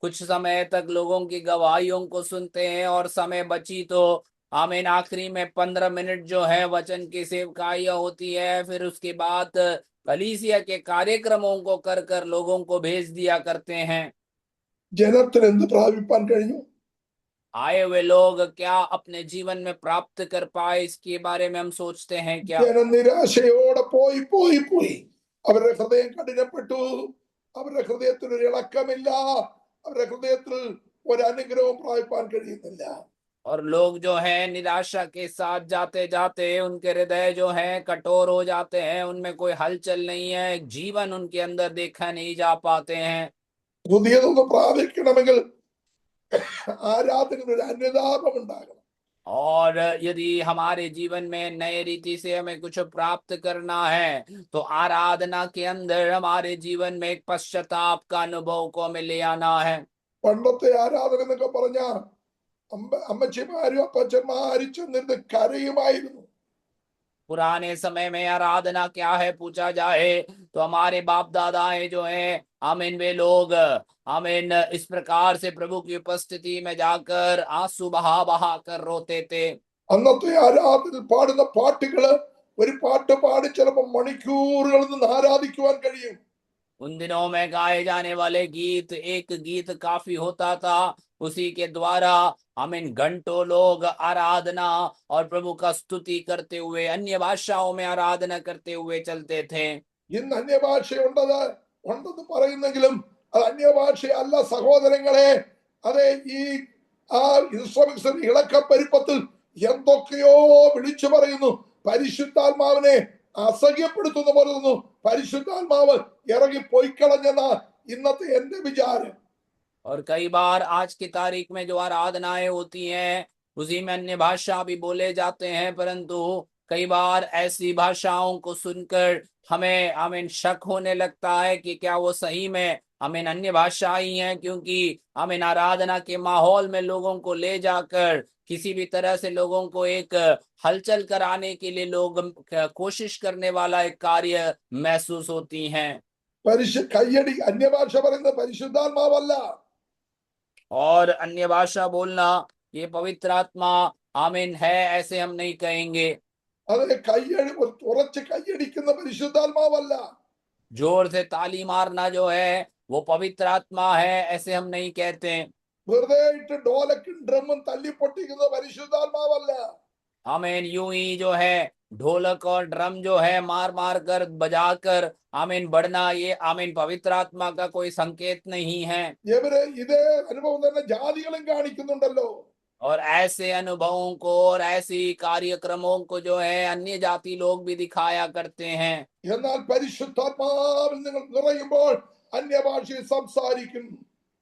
[SPEAKER 2] कुछ समय तक लोगों की गवाहियों को सुनते हैं, और समय बची तो आमीन आखिरी में 15 मिनट जो है वचन की सेवकाइयाँ होती है। फिर उसके बाद कलीसिया के कार्यक्रमों को कर कर लोगों को भेज दिया करते हैं।
[SPEAKER 1] ജനത്തിന് എന്ത് പ്രാപിപ്പാൻ കഴിഞ്ഞു?
[SPEAKER 2] आए हुए लोग क्या अपने जीवन में प्राप्त कर पाए, इसके बारे में हम सोचते हैं क्या?
[SPEAKER 1] ജനം നിരാശയോടെ പോയി അവരുടെ ഹൃദയം കഠിനപ്പെട്ടു, അവരുടെ ഹൃദയത്തിൽ ഒരു ഇളക്കമില്ല, അവരുടെ ഹൃദയത്തിൽ ഒരു അനുഗ്രഹവും പ്രാപിപ്പാൻ കഴിയുന്നില്ല.
[SPEAKER 2] और लोग जो है निराशा के साथ जाते जाते उनके हृदय जो है कठोर हो जाते हैं, उनमें कोई हलचल नहीं है, जीवन उनके अंदर देखा नहीं जा पाते हैं।
[SPEAKER 1] പുതിയതൊന്ന് പ്രാപിക്കണമെങ്കിൽ ആരാധന ഒരു അനുതാപം ഉണ്ടാകണം.
[SPEAKER 2] और यदि हमारे जीवन में नए रीति से हमें कुछ प्राप्त करना है तो आराधना के अंदर हमारे जीवन में एक पश्चाताप का अनुभव को हमें ले आना है।
[SPEAKER 1] പണ്ടത്തെ ആരാധന എന്നൊക്കെ പറഞ്ഞ അമ്മച്ചിമാരും അപ്പച്ചന്മാരും ചെന്നിരുന്ന് കരയുമായിരുന്നു.
[SPEAKER 2] पुराने समय में आराधना क्या है पूछा जाए तो हमारे बाप दादाएं जो हैं आमीन वे लोग आमीन इस प्रकार से प्रभु की उपस्थिति में जाकर आंसू बहा बहा कर रोते थे।
[SPEAKER 1] അന്നത്തെ ആരാധനയിൽ പാടുന്ന പാട്ടുകള് ഒരു പാട്ട് പാടി ചിലപ്പോൾ മണിക്കൂറുകളിൽ നിന്ന് ആരാധിക്കുവാൻ കഴിയും.
[SPEAKER 2] उन दिनों में गाए जाने वाले गीत एक गीत काफी होता था, उसी के द्वारा हम इन घंटों लोग आराधना और प्रभु का स्तुति करते हुए अन्य भाषाओं में आराधना करते हुए चलते थे।
[SPEAKER 1] ഇന്ന് ഉണ്ടെന്ന് പറയുന്നെങ്കിലും അത് അന്യഭാഷയല്ല സഹോദരങ്ങളെ. അതെ, ഈ ആ ഇൻസ്ട്രുമെന്റ്സിന്റെ ഇളക്കപ്പെരുപ്പത്തിൽ എന്തൊക്കെയോ വിളിച്ചു പറയുന്നു. പരിശുദ്ധാത്മാവിനെ അസഹ്യപ്പെടുത്തുന്ന പോലെ തോന്നുന്നു. പരിശുദ്ധാത്മാവ് ഇറങ്ങി പോയിക്കളഞ്ഞെന്ന ഇന്നത്തെ എന്റെ വിചാരം.
[SPEAKER 2] और कई बार आज की तारीख में जो आराधनाएं होती हैं उसी में अन्य भाषा भी बोले जाते हैं, परंतु कई बार ऐसी भाषाओं को सुनकर हमें हमें शक होने लगता है कि क्या वो सही में हमें अन्य भाषा ही है, क्योंकि हमें आराधना के माहौल में लोगों को ले जाकर किसी भी तरह से लोगों को एक हलचल कराने के लिए लोग कोशिश करने वाला एक कार्य महसूस होती हैं।
[SPEAKER 1] കയ്യടി അന്യഭാഷ പറയുന്നത് പരിശുദ്ധാത്മാവല്ല.
[SPEAKER 2] और अन्य भाषा बोलना ये पवित्र आत्मा आमीन है ऐसे हम नहीं कहेंगे।
[SPEAKER 1] അതെ, ഉറച്ച് കയ്യടിക്കുന്ന പരിശുദ്ധാത്മാവല്ല.
[SPEAKER 2] जोर से ताली मारना जो है वो पवित्र आत्मा है ऐसे हम नहीं कहते।
[SPEAKER 1] വെറുതെ ഇട്ട് ഡോലക്കും ഡ്രമ്മും തല്ലി പൊട്ടിക്കുന്ന പരിശുദ്ധാത്മാവല്ല.
[SPEAKER 2] आमीन यूं ही जो है ढोलक और ड्रम जो है मार मार कर बजा कर आमीन बढ़ना ये आमीन पवित्र आत्मा का कोई संकेत नहीं है।
[SPEAKER 1] ഇവര് ഇതേ അനുഭവം തന്നെ ജാതികളും കാണിക്കുന്നുണ്ടല്ലോ.
[SPEAKER 2] और ऐसे अनुभवों को और ऐसी कार्यक्रमों को जो है अन्य जाति लोग भी दिखाया करते हैं।
[SPEAKER 1] എന്നാൽ പരിശുദ്ധാത്മാവിൽ നിങ്ങൾ നിറയുമ്പോൾ അന്യഭാഷയിൽ സംസാരിക്കും.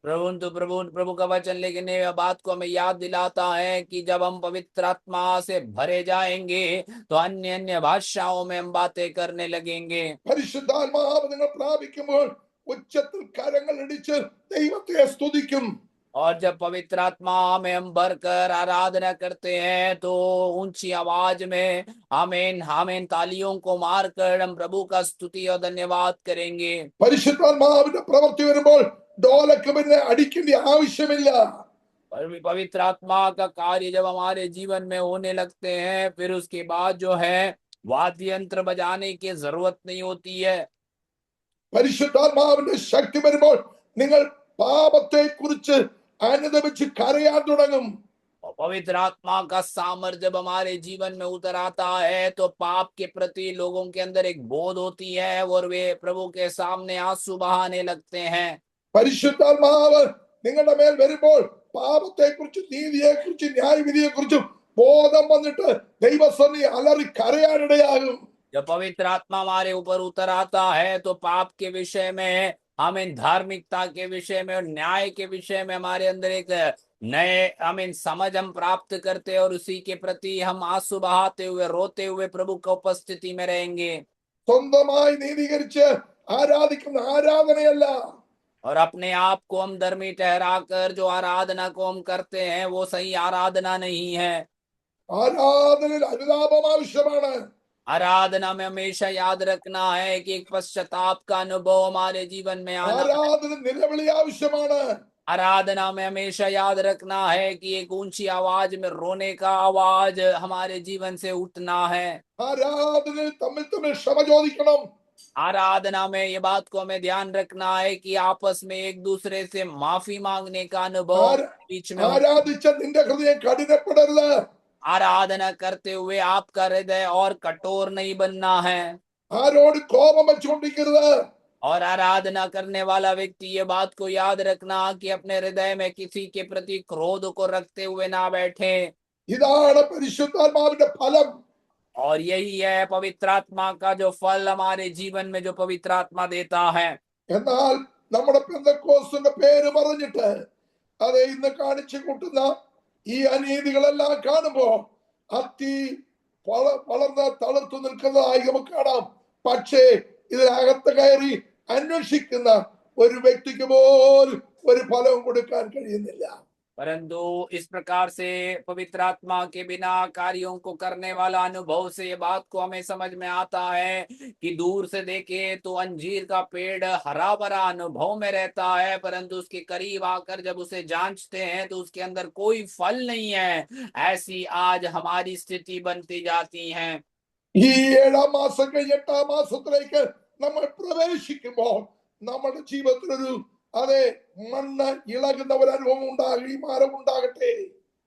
[SPEAKER 2] प्रभु का वचन लेकिन ये बात को हमें याद दिलाता है कि जब हम पवित्र आत्मा से भरे जाएंगे तो अन्य अन्य भाषाओं में हम बातें करने लगेंगे।
[SPEAKER 1] പരിശുദ്ധാത്മാവ് നിങ്ങൾ പ്രാപിക്കുമ്പോൾ ഉച്ചത്തിൽ കരങ്ങൾ ഇടിച്ച് ദൈവത്തെ സ്തുതിക്കും.
[SPEAKER 2] और जब पवित्र आत्मा में हम भरकर आराधना करते हैं तो ऊंची आवाज में आमीन आमीन तालियों को मारकर हम प्रभु का स्तुति और धन्यवाद करेंगे।
[SPEAKER 1] പരിശുദ്ധാത്മാവിന്റെ പ്രവൃത്തി വരുമ്പോൾ ഡോലക്ക് പിന്നെ അടിക്കേണ്ട ആവശ്യമില്ല.
[SPEAKER 2] पवित्र आत्मा का कार्य जब हमारे जीवन में होने लगते हैं फिर उसके बाद जो है वाद्य यंत्र बजाने की जरूरत नहीं होती है।
[SPEAKER 1] പരിശുദ്ധാത്മാവിന്റെ ശക്തി വരുമ്പോൾ നിങ്ങൾ പാപത്തെ കുറിച്ച് അനുദപിച്ച് കരയാൻ തുടങ്ങും.
[SPEAKER 2] पवित्र आत्मा का सामर्थ्य जब हमारे जीवन में उतर आता है तो पाप के प्रति लोगों के अंदर एक बोध होती है और वे प्रभु के सामने आंसू बहाने लगते हैं।
[SPEAKER 1] പരിശുദ്ധാത്മാവ് നിങ്ങളുടെ മേൽ വരുമ്പോൾ പാപത്തെ കുറിച്ച് നീതിയെ കുറിച്ച് ന്യായവിധിയെ കുറിച്ചും ബോധം വന്നിട്ട് ദൈവസന്നിധി അലറി കരയാനിടയാകും.
[SPEAKER 2] जब पवित्र आत्मा हमारे ऊपर उतर आता है तो पाप के विषय में हमें धार्मिकता के विषय में और न्याय के विषय में हमारे अंदर एक नए हमें समझ हम प्राप्त करते हैं और उसी के प्रति हम आंसू बहाते हुए रोते हुए प्रभु की उपस्थिति में रहेंगे।
[SPEAKER 1] സ്വന്തമായി നീതീകരിച്ച് ആരാധിക്കുന്ന ആരാധനയല്ല.
[SPEAKER 2] और अपने आप को हम धर्मी ठहराकर जो आराधना को हम करते हैं वो सही आराधना नहीं है।
[SPEAKER 1] ആരാധനയിൽ അനുതാപം ആവശ്യമാണ്.
[SPEAKER 2] आराधना में हमेशा याद रखना है कि एक पश्चाताप का अनुभव हमारे जीवन में आना।
[SPEAKER 1] ആരാധന നിലവിളി ആവശ്യമാണ്.
[SPEAKER 2] आराधना में हमेशा याद रखना है कि एक ऊंची आवाज में रोने का आवाज हमारे जीवन से उठना है।
[SPEAKER 1] ആരാധനയിൽ തമ്മിൽ തമ്മിൽ ക്ഷമ ചോദിക്കണം.
[SPEAKER 2] आराधना में ये बात को हमें ध्यान रखना है कि आपस में एक दूसरे से माफी मांगने का अनुभव बीच में
[SPEAKER 1] ആരാധിച്ച നിന്റെ ഹൃദയം കഠിനപ്പെടരുത്.
[SPEAKER 2] आराधना करते हुए आपका हृदय और कठोर नहीं बनना है।
[SPEAKER 1] ആരോട് കോപം വെച്ചുകൊണ്ടിരിക്കരുത്.
[SPEAKER 2] और आराधना करने वाला व्यक्ति ये बात को याद रखना कि अपने हृदय में किसी के प्रति क्रोध को रखते हुए ना बैठे।
[SPEAKER 1] ഇതാണ് പരിശുദ്ധാത്മാവിന്റെ ഫലം.
[SPEAKER 2] और यही है पवित्र आत्मा का जो फल हमारे जीवन में जो पवित्र आत्मा देता है।
[SPEAKER 1] എന്നാൽ നമ്മുടെ പെന്തക്കോസ്തിന്റെ പേര് പറഞ്ഞിട്ട് അതെ ഇന്ന് കാണിച്ചു കൂട്ടുന്ന ഈ അനീതികളെല്ലാം കാണുമ്പോ അത്തി വളർന്ന് തളർത്തു നിൽക്കുന്നതായി നമുക്ക് കാണാം. പക്ഷേ ഇതിനകത്ത് കയറി അന്വേഷിക്കുന്ന ഒരു വ്യക്തിക്ക് പോലും ഒരു ഫലവും കൊടുക്കാൻ കഴിയുന്നില്ല.
[SPEAKER 2] परंतु इस प्रकार से पवित्र आत्मा के बिना कार्यों को करने वाला अनुभव से ये बात को हमें समझ में आता है कि दूर से देखे तो अंजीर का पेड़ हरा भरा अनुभव में रहता है, परंतु उसके करीब आकर जब उसे जांचते हैं तो उसके अंदर कोई फल नहीं है। ऐसी आज हमारी स्थिति बनती जाती है।
[SPEAKER 1] ഈ 7-ാം മാസം കഴിഞ്ഞ് 8-ാം മാസത്തിലേക്ക് നമ്മൾ പ്രവേശിക്കുമ്പോൾ നമ്മുടെ ജീവിതത്തിലൊരു അതെ മണ്ണ് ഇളകുന്ന ഒരു അനുഭവം ഉണ്ടാകി മാനം ഉണ്ടാകട്ടെ.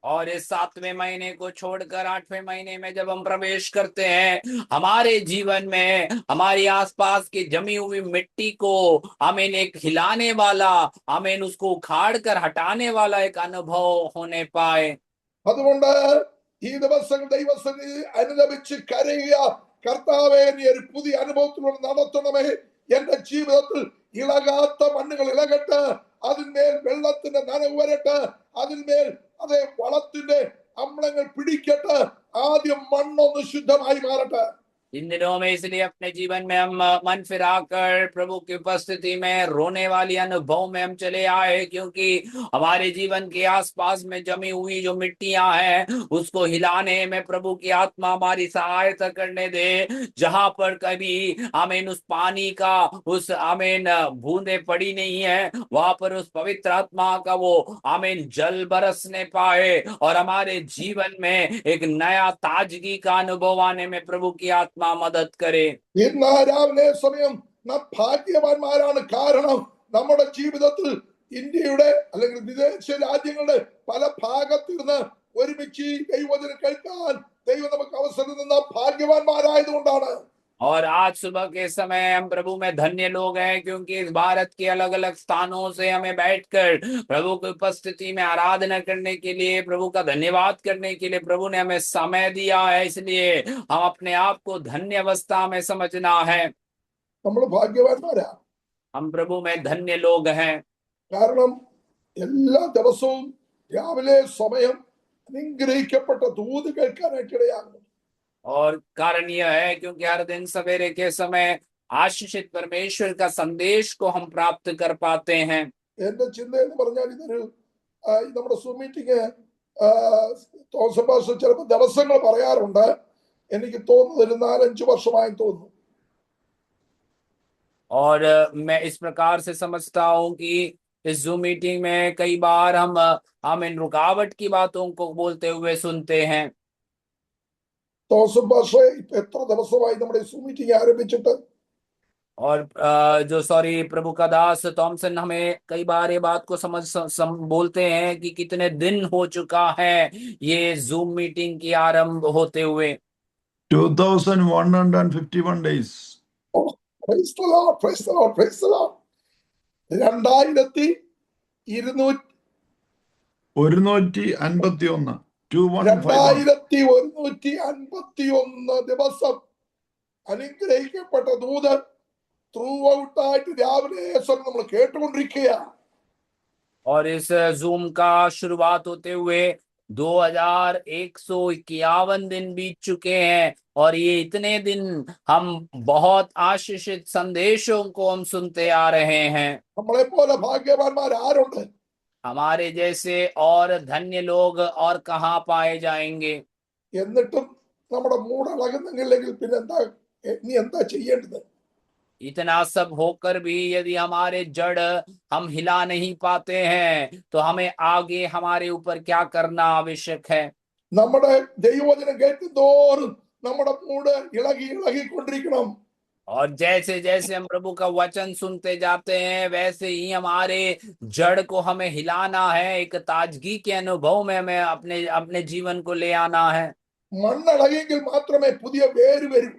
[SPEAKER 2] और इस 7वें महीने को छोड़कर 8वें महीने में जब हम प्रवेश करते हैं, हमारे जीवन में हमारी आसपास की जमी हुई मिट्टी को हमें एक हिलाने वाला, हमें उसको उखाड़ कर हटाने वाला एक अनुभव होने पाए।
[SPEAKER 1] അതുകൊണ്ട് ഈ ദിവസങ്ങൾ ദൈവസന്നിധി അനുദപിച്ച് കരയുക, കർത്താവേ നീ ഒരു പുതിയ അനുഭവത്തിലൂടെ നടത്തണമേ. എന്റെ ജീവിതത്തിൽ ഇളകാത്ത മണ്ണുകൾ ഇളകട്ടെ, അതിന്മേൽ വെള്ളത്തിന്റെ നനവ് വരട്ടെ, അതിന്മേൽ അതേ വളത്തിന്റെ അമ്ലങ്ങൾ പിടിക്കട്ടെ, ആദ്യം മണ്ണൊന്ന് ശുദ്ധമായി മാറട്ടെ.
[SPEAKER 2] इन दिनों में इसलिए अपने जीवन में हम मन फिराकर प्रभु की उपस्थिति में रोने वाली अनुभव में हम चले आए, क्योंकि हमारे जीवन के आसपास में जमी हुई जो मिट्टियां हैं उसको हिलाने में प्रभु की आत्मा हमारी सहायता करने दे। जहां पर कभी आमीन उस पानी का उस आमीन बूंदे पड़ी नहीं है, वहां पर उस पवित्र आत्मा का वो आमीन जल बरसने पाए और हमारे जीवन में एक नया ताजगी का अनुभव आने में प्रभु की आत्मा मदद करे।
[SPEAKER 1] ഇന്ന് രാവിലെ സമയം നാം ഭാഗ്യവാന്മാരാണ്. കാരണം നമ്മുടെ ജീവിതത്തിൽ ഇന്ത്യയുടെ അല്ലെങ്കിൽ വിദേശ രാജ്യങ്ങളുടെ പല ഭാഗത്തിരുന്ന് ഒരുമിച്ച് ദൈവവചനം കേൾക്കാൻ ദൈവം നമുക്ക് അവസരം തന്ന ഭാഗ്യവാന്മാരായതുകൊണ്ടാണ്.
[SPEAKER 2] और आज सुबह के समय हम प्रभु में धन्य लोग हैं, क्योंकि इस भारत के अलग अलग स्थानों से हमें बैठकर प्रभु की उपस्थिति में आराधना करने के लिए, प्रभु का धन्यवाद करने के लिए प्रभु ने हमें समय दिया है। इसलिए हम अपने आप को धन्य अवस्था में समझना है।
[SPEAKER 1] നമ്മൾ ഭാഗ്യവാന്മാരാ.
[SPEAKER 2] हम प्रभु में धन्य लोग हैं,
[SPEAKER 1] കാരണം എല്ലാ ദിവസവും രാവിലെ സമയം അനുഗ്രഹിക്കപ്പെട്ട ദൂത് കേൾക്കാനായിട്ട് ഇടയാകുന്നു.
[SPEAKER 2] और कारण यह है क्योंकि हर दिन सवेरे के समय आशीषित परमेश्वर का संदेश को हम प्राप्त कर पाते हैं।
[SPEAKER 1] എന്റെ ചിന്ത എന്ന് പറഞ്ഞാൽ ഇതൊരു നമ്മുടെ സൂം മീറ്റിംഗ് തോമസ് പാസ്റ്റർ ചിലപ്പോൾ ദിവസങ്ങൾ പറയാറുണ്ട്. എനിക്ക് തോന്നുന്നത് ഒരു 4-5 വർഷമായി തോന്നുന്നു.
[SPEAKER 2] और मैं इस प्रकार से समझता हूं कि इस जूम मीटिंग में कई बार हम इन रुकावट की बातों को बोलते हुए सुनते हैं।
[SPEAKER 1] തോമസ് പാസ്റ്റർ ഇപ്പൊ എത്ര ദിവസമായി നമ്മുടെ സൂം മീറ്റിംഗ് ആരംഭിച്ചിട്ട്?
[SPEAKER 2] और प्रभु का दास थॉमसन हमें कई बार ये बात को बोलते हैं कि कितने दिन हो चुका है ये जूम मीटिंग की आरंभ होते हुए।
[SPEAKER 4] 2151 days.
[SPEAKER 1] Praise the Lord, praise the Lord, praise the Lord. 2251 2151 ദിവസം അനുഗ്രഹിക്കപ്പെട്ട ദൂത് ത്രൂ ഔട്ട് ആയിട്ട് രാവിലെ നമ്മൾ കേട്ടുകൊണ്ടിരിക്കുക.
[SPEAKER 2] और इस जूम का शुरुआत होते हुए 2151 दिन बीत चुके हैं और ये इतने दिन हम बहुत आशीषित संदेशों को हम सुनते आ रहे हैं।
[SPEAKER 1] നമ്മളെ പോലെ ഭാഗ്യവാന്മാർ ആരുണ്ട്?
[SPEAKER 2] हमारे जैसे और धन्य लोग और कहाँ पाए जाएंगे?
[SPEAKER 1] എന്നിട്ടും നമ്മുടെ മൂടളകുന്നെങ്കിൽ പിന്നെ എന്താ ചെയ്യേണ്ടത്?
[SPEAKER 2] इतना सब होकर भी यदि हमारे जड़ हम हिला नहीं पाते हैं तो हमें आगे हमारे ऊपर क्या करना आवश्यक है?
[SPEAKER 1] നമ്മുടെ ദൈവവചനം കേൾക്കുന്തോറും നമ്മുടെ മൂട് ഇളകിക്കൊണ്ടിരിക്കണം.
[SPEAKER 2] और जैसे जैसे हम प्रभु का वचन सुनते जाते हैं वैसे ही हमारे जड़ को हमें हिलाना है, एक ताजगी के अनुभव में हमें अपने जीवन को ले आना है।
[SPEAKER 1] മണ്ണിളകിയെങ്കിൽ മാത്രമേ പുതിയ വേര് വരൂ.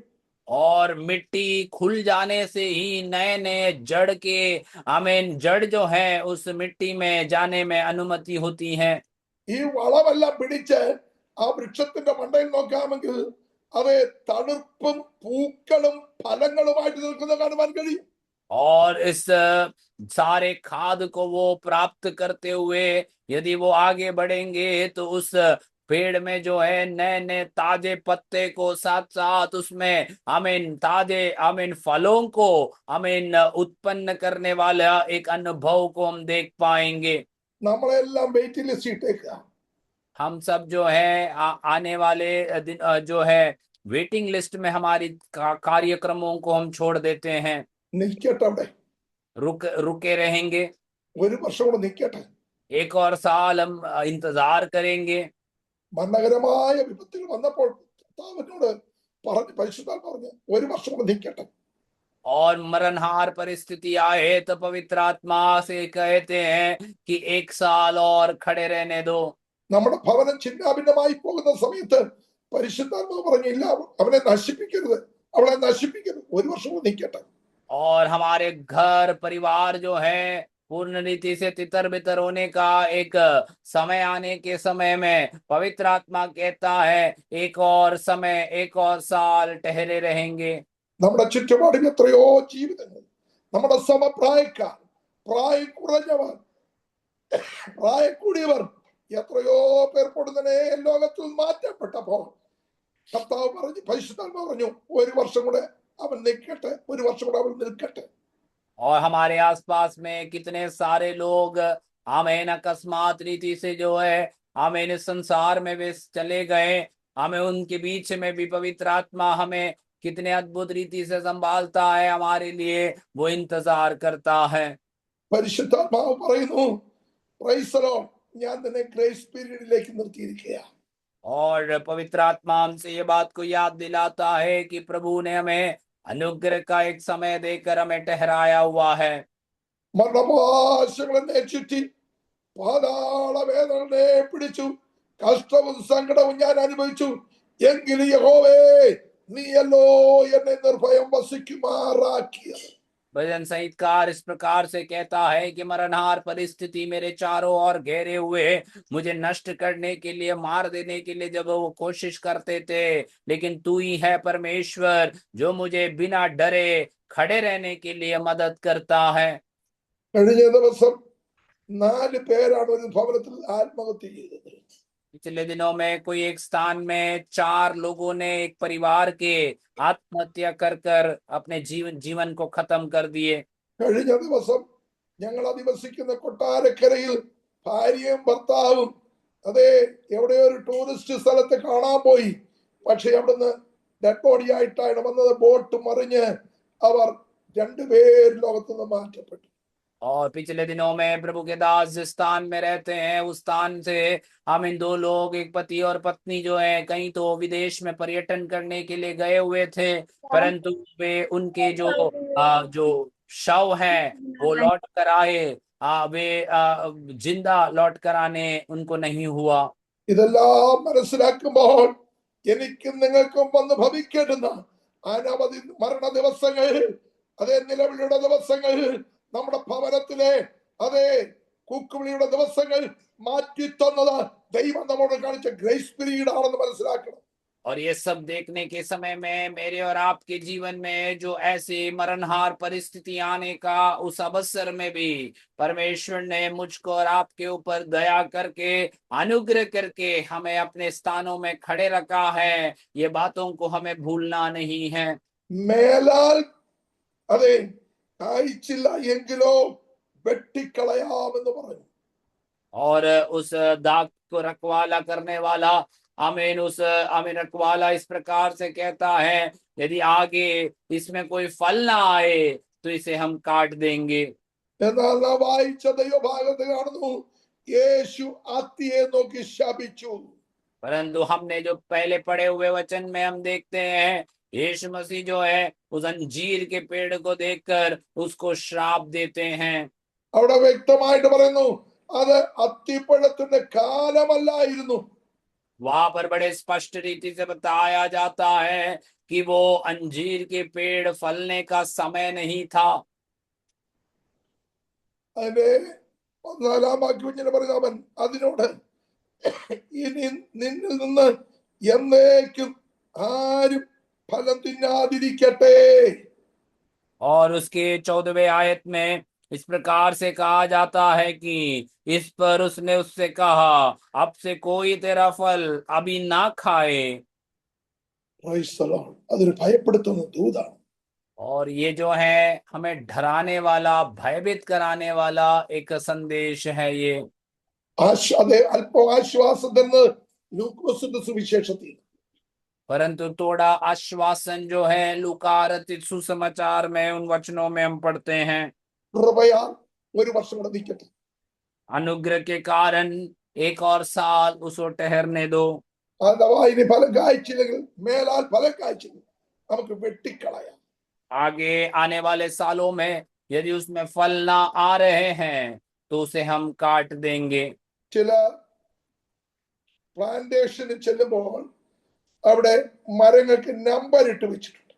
[SPEAKER 2] और मिट्टी खुल जाने से ही नए नए जड़ के जड़ जो है उस मिट्टी में जाने में अनुमति होती है।
[SPEAKER 1] ഈ വളമെല്ലാം പിടിച്ച് ആ വൃക്ഷത്തിന്റെ മണ്ടയിൽ നോക്കാമെങ്കിൽ അത് തളിർപ്പും പൂക്കളും ഫലങ്ങളുമായിട്ട് നിൽക്കുന്ന കാണുവാൻ കഴിയും.
[SPEAKER 2] और इस सारे खाद को वो प्राप्त करते हुए यदि वो आगे बढ़ेंगे तो उस पेड़ में जो है नए नए ताजे पत्ते को साथ साथ उसमें ताजे फलों को उत्पन्न करने वाला एक अनुभव को हम देख पाएंगे।
[SPEAKER 1] നമ്മളെല്ലാം വെയിറ്റിംഗ് ലിസ്റ്റ് ഇട്ടേക്കുക.
[SPEAKER 2] हम सब जो है आने वाले दिन जो है वेटिंग लिस्ट में हमारी कार्यक्रमों को हम छोड़ देते हैं,
[SPEAKER 1] നിൽക്കട്ടെ അവിടെ,
[SPEAKER 2] रुके रहेंगे।
[SPEAKER 1] ഒരു വർഷം കൂടെ നിൽക്കട്ടെ.
[SPEAKER 2] एक और साल हम इंतजार करेंगे।
[SPEAKER 1] മരണകരമായ വിപത്തുകൾ വന്നപ്പോൾ കർത്താവിനോട് പറഞ്ഞു, പരിശുദ്ധാത്മാവ് പറഞ്ഞു, ഒരു വർഷം കൂടെ നിൽക്കട്ടെ.
[SPEAKER 2] और मरणहार परिस्थिति आए तो पवित्र आत्मा से कहते हैं कि एक साल और खड़े रहने दो।
[SPEAKER 1] നമ്മുടെ ഭവനം ചിന്നാഭിന്നമായി പോകുന്ന സമയത്ത് പരിശുദ്ധാത്മാവ് പറഞ്ഞു, ഇല്ല, അവനെ നശിപ്പിക്കരുത്, അവളെ നശിപ്പിക്കരുത്, ഒരു വർഷം കൂടെ നിൽക്കട്ടെ.
[SPEAKER 2] और हमारे घर परिवार जो है पूर्ण रीति से तितर बितर होने का एक समय आने के समय में पवित्र आत्मा कहता है एक और समय, एक और साल ठहरे रहेंगे।
[SPEAKER 1] നമ്മുടെ ചുറ്റുപാടിൽ എത്രയോ ജീവിതങ്ങൾ, നമ്മുടെ സമപ്രായക്കാർ, പ്രായം കുറഞ്ഞവർ, പ്രായം കൂടിയവർ, എത്രയോ പേർ പൊടുന്നനെ ലോകത്തിൽ മാറ്റപ്പെട്ടപ്പോൾ കർത്താവ് പറഞ്ഞു, പരിശുദ്ധാത്മാവ് പറഞ്ഞു, ഒരു വർഷം കൂടെ അവൻ നിൽക്കട്ടെ, ഒരു വർഷം കൂടെ അവൻ നിൽക്കട്ടെ.
[SPEAKER 2] और हमारे आसपास में कितने सारे लोग अकस्मात रीति से जो है इस संसार में वे चले गए, उनके बीच में भी पवित्र आत्मा हमें कितने अद्भुत रीति से संभालता है, हमारे लिए वो इंतजार करता है।
[SPEAKER 1] പരിശുദ്ധാത്മാവ് പറയുന്നു, പ്രൈസ് ദി ലോർഡ്, ഞാൻ നിന്നെ ഗ്രേസ് പീരിയഡിലേക്ക് നിർത്തിയിരിക്കുകയാണ്.
[SPEAKER 2] और पवित्र आत्मा हमसे ये बात को याद दिलाता है कि प्रभु ने हमें अनुग्रह का एक समय देकर हमें ठहराया हुआ है।
[SPEAKER 1] മരണപാശങ്ങൾ എന്നെ ചുറ്റി, പാതാള വേദനകളെ പിടിച്ചു, കഷ്ടവും സങ്കടവും ഞാൻ അനുഭവിച്ചു, എങ്കിലും യഹോവേ നീയല്ലോ എന്നെ നിർഭയം വസിക്കുമാറാക്കിയത്.
[SPEAKER 2] भजन संगीतकार इस प्रकार से कहता है कि मरणहार परिस्थिति मेरे चारों ओर घेरे हुए मुझे नष्ट करने के लिए, मार देने के लिए जब वो कोशिश करते थे, लेकिन तू ही है परमेश्वर जो मुझे बिना डरे खड़े रहने के लिए मदद करता है।
[SPEAKER 1] കഴിഞ്ഞ ദിവസം 4 പേരാണ് ഒരു ഭവനത്തിൽ ആത്മഹത്യ ചെയ്തത്.
[SPEAKER 2] पिछले दिनों में कोई एक स्थान में 4 लोगों ने एक परिवार के आत्महत्या कर अपने जीवन को खत्म कर दिए।
[SPEAKER 1] കഴിഞ്ഞ ദിവസം ഞങ്ങൾ അധിവസിക്കുന്ന കൊട്ടാരക്കരയിൽ ഭാര്യയും ഭർത്താവും അതെ എവിടെയോ ഒരു ടൂറിസ്റ്റ് സ്ഥലത്ത് കാണാൻ പോയി. പക്ഷെ അവിടുന്ന് ഡെഡ് ബോഡി ആയിട്ടാണ് വന്നത്. ബോട്ട് മറിഞ്ഞ് അവർ 2 പേർ ലോകത്തുനിന്ന് മാറ്റപ്പെട്ടു.
[SPEAKER 2] और पिछले दिनों में प्रभु के दास जिस स्थान में रहते हैं उस स्थान से इन 2 लोग, एक पति और पत्नी जो है, कहीं तो विदेश में पर्यटन करने के लिए गए हुए थे, परंतु वे उनके जो शव हैं वो लौट कर आए, वे जिंदा लौट कर आने उनको नहीं हुआ।
[SPEAKER 1] ഇതെല്ലാം മനസ്സിലാക്കുമ്പോൾ എനിക്കും നിങ്ങൾക്കും വന്ന് ഭവിക്കേണ്ടുന്ന അനവധി മരണ ദിവസങ്ങൾ, അതേ നിലവിളിയുടെ ദിവസങ്ങൾ, നമ്മുടെ ഭവനത്തിലെ അതേ കൂക്കുവിളിയുടെ ദിവസങ്ങൾ മാറ്റി തന്നത് ദൈവം നമ്മോട് കാണിച്ച ഗ്രേസ് പീരീഡ് ആണെന്ന് മനസ്സിലാക്കണം.
[SPEAKER 2] और ये सब देखने के समय में मेरे और आपके जीवन में जो ऐसे मरणहार परिस्थिति आने का उस अवसर में भी परमेश्वर ने मुझको और आपके ऊपर दया करके, अनुग्रह करके हमें अपने स्थानों में खड़े रखा है। ये बातों को हमें भूलना नहीं है।
[SPEAKER 1] മേലാൽ അതെ അയച്ചില്ല എങ്കിലോ വെട്ടിക്കളയാമെന്ന് പറഞ്ഞു.
[SPEAKER 2] और उस दाग को रखवाला करने वाला रखवाला इस प्रकार से कहता है, यदि आगे इसमें कोई फल ना आए तो इसे हम काट देंगे।
[SPEAKER 1] എന്നാൽ നാം വായിച്ച ദൈവഭാഗത്ത് കാണുന്നു, യേശു അത്തിയെ നോക്കി ശപിച്ചു.
[SPEAKER 2] परंतु हमने जो पहले पढ़े हुए वचन में हम देखते हैं यीशु मसीह जो है उस अंजीर के पेड़ को देखकर उसको श्राप देते हैं।
[SPEAKER 1] അവിടെ വ്യക്തമായിട്ട് പറയുന്നു, അത് അത്തിപ്പഴത്തിന്റെ കാലമല്ലായിരുന്നു.
[SPEAKER 2] वहां पर बड़े स्पष्ट रीति से बताया जाता है कि वो अंजीर के पेड़ फलने का समय नहीं था।
[SPEAKER 1] അതിന്റെ 14 വാക്യം പറയുന്നു, അവൻ അതിനോട് ഇനി നിന്നിൽ നിന്ന് എന്നേക്കും ആരും ഫലം തിന്നാതിരിക്കട്ടെ.
[SPEAKER 2] और उसके 14वें आयत में इस प्रकार से कहा जाता है कि इस पर उसने उससे कहा, अब से कोई तेरा फल अभी ना खाए।
[SPEAKER 1] Praise the Lord. അതൊരു ഭയപ്പെടുത്തുന്ന ദൂതാണ്.
[SPEAKER 2] और ये जो है हमें डराने वाला, भयभीत कराने वाला एक संदेश है ये।
[SPEAKER 1] അതെ, അല്പം ആശ്വാസം തന്ന് ലൂക്കോസിന്റെ സുവിശേഷത്തിൽ
[SPEAKER 2] परंतु थोड़ा आश्वासन जो है लूका रचित सुसमाचार में उन वचनों में हम पढ़ते हैं,
[SPEAKER 1] കൃപയാൽ ഒരു വർഷം കൂടെ നിൽക്കട്ടെ.
[SPEAKER 2] अनुग्रह के कारण एक और साल उसको ठहरने दो।
[SPEAKER 1] അഥവാ ഇനി ഫലം കായ്ച്ചില്ലെങ്കിൽ, മേലാൽ ഫലം കായ്ച്ചില്ലെങ്കിൽ നമുക്ക് വെട്ടിക്കളയാം.
[SPEAKER 2] आगे आने वाले सालों में यदि उसमें फल ना आ रहे हैं तो उसे हम काट देंगे।
[SPEAKER 1] ചില പ്ലാന്റേഷന് ചെല്ലുമ്പോൾ അവിടെ മരങ്ങൾക്ക് നമ്പർ ഇട്ട് വെച്ചിട്ടുണ്ട്.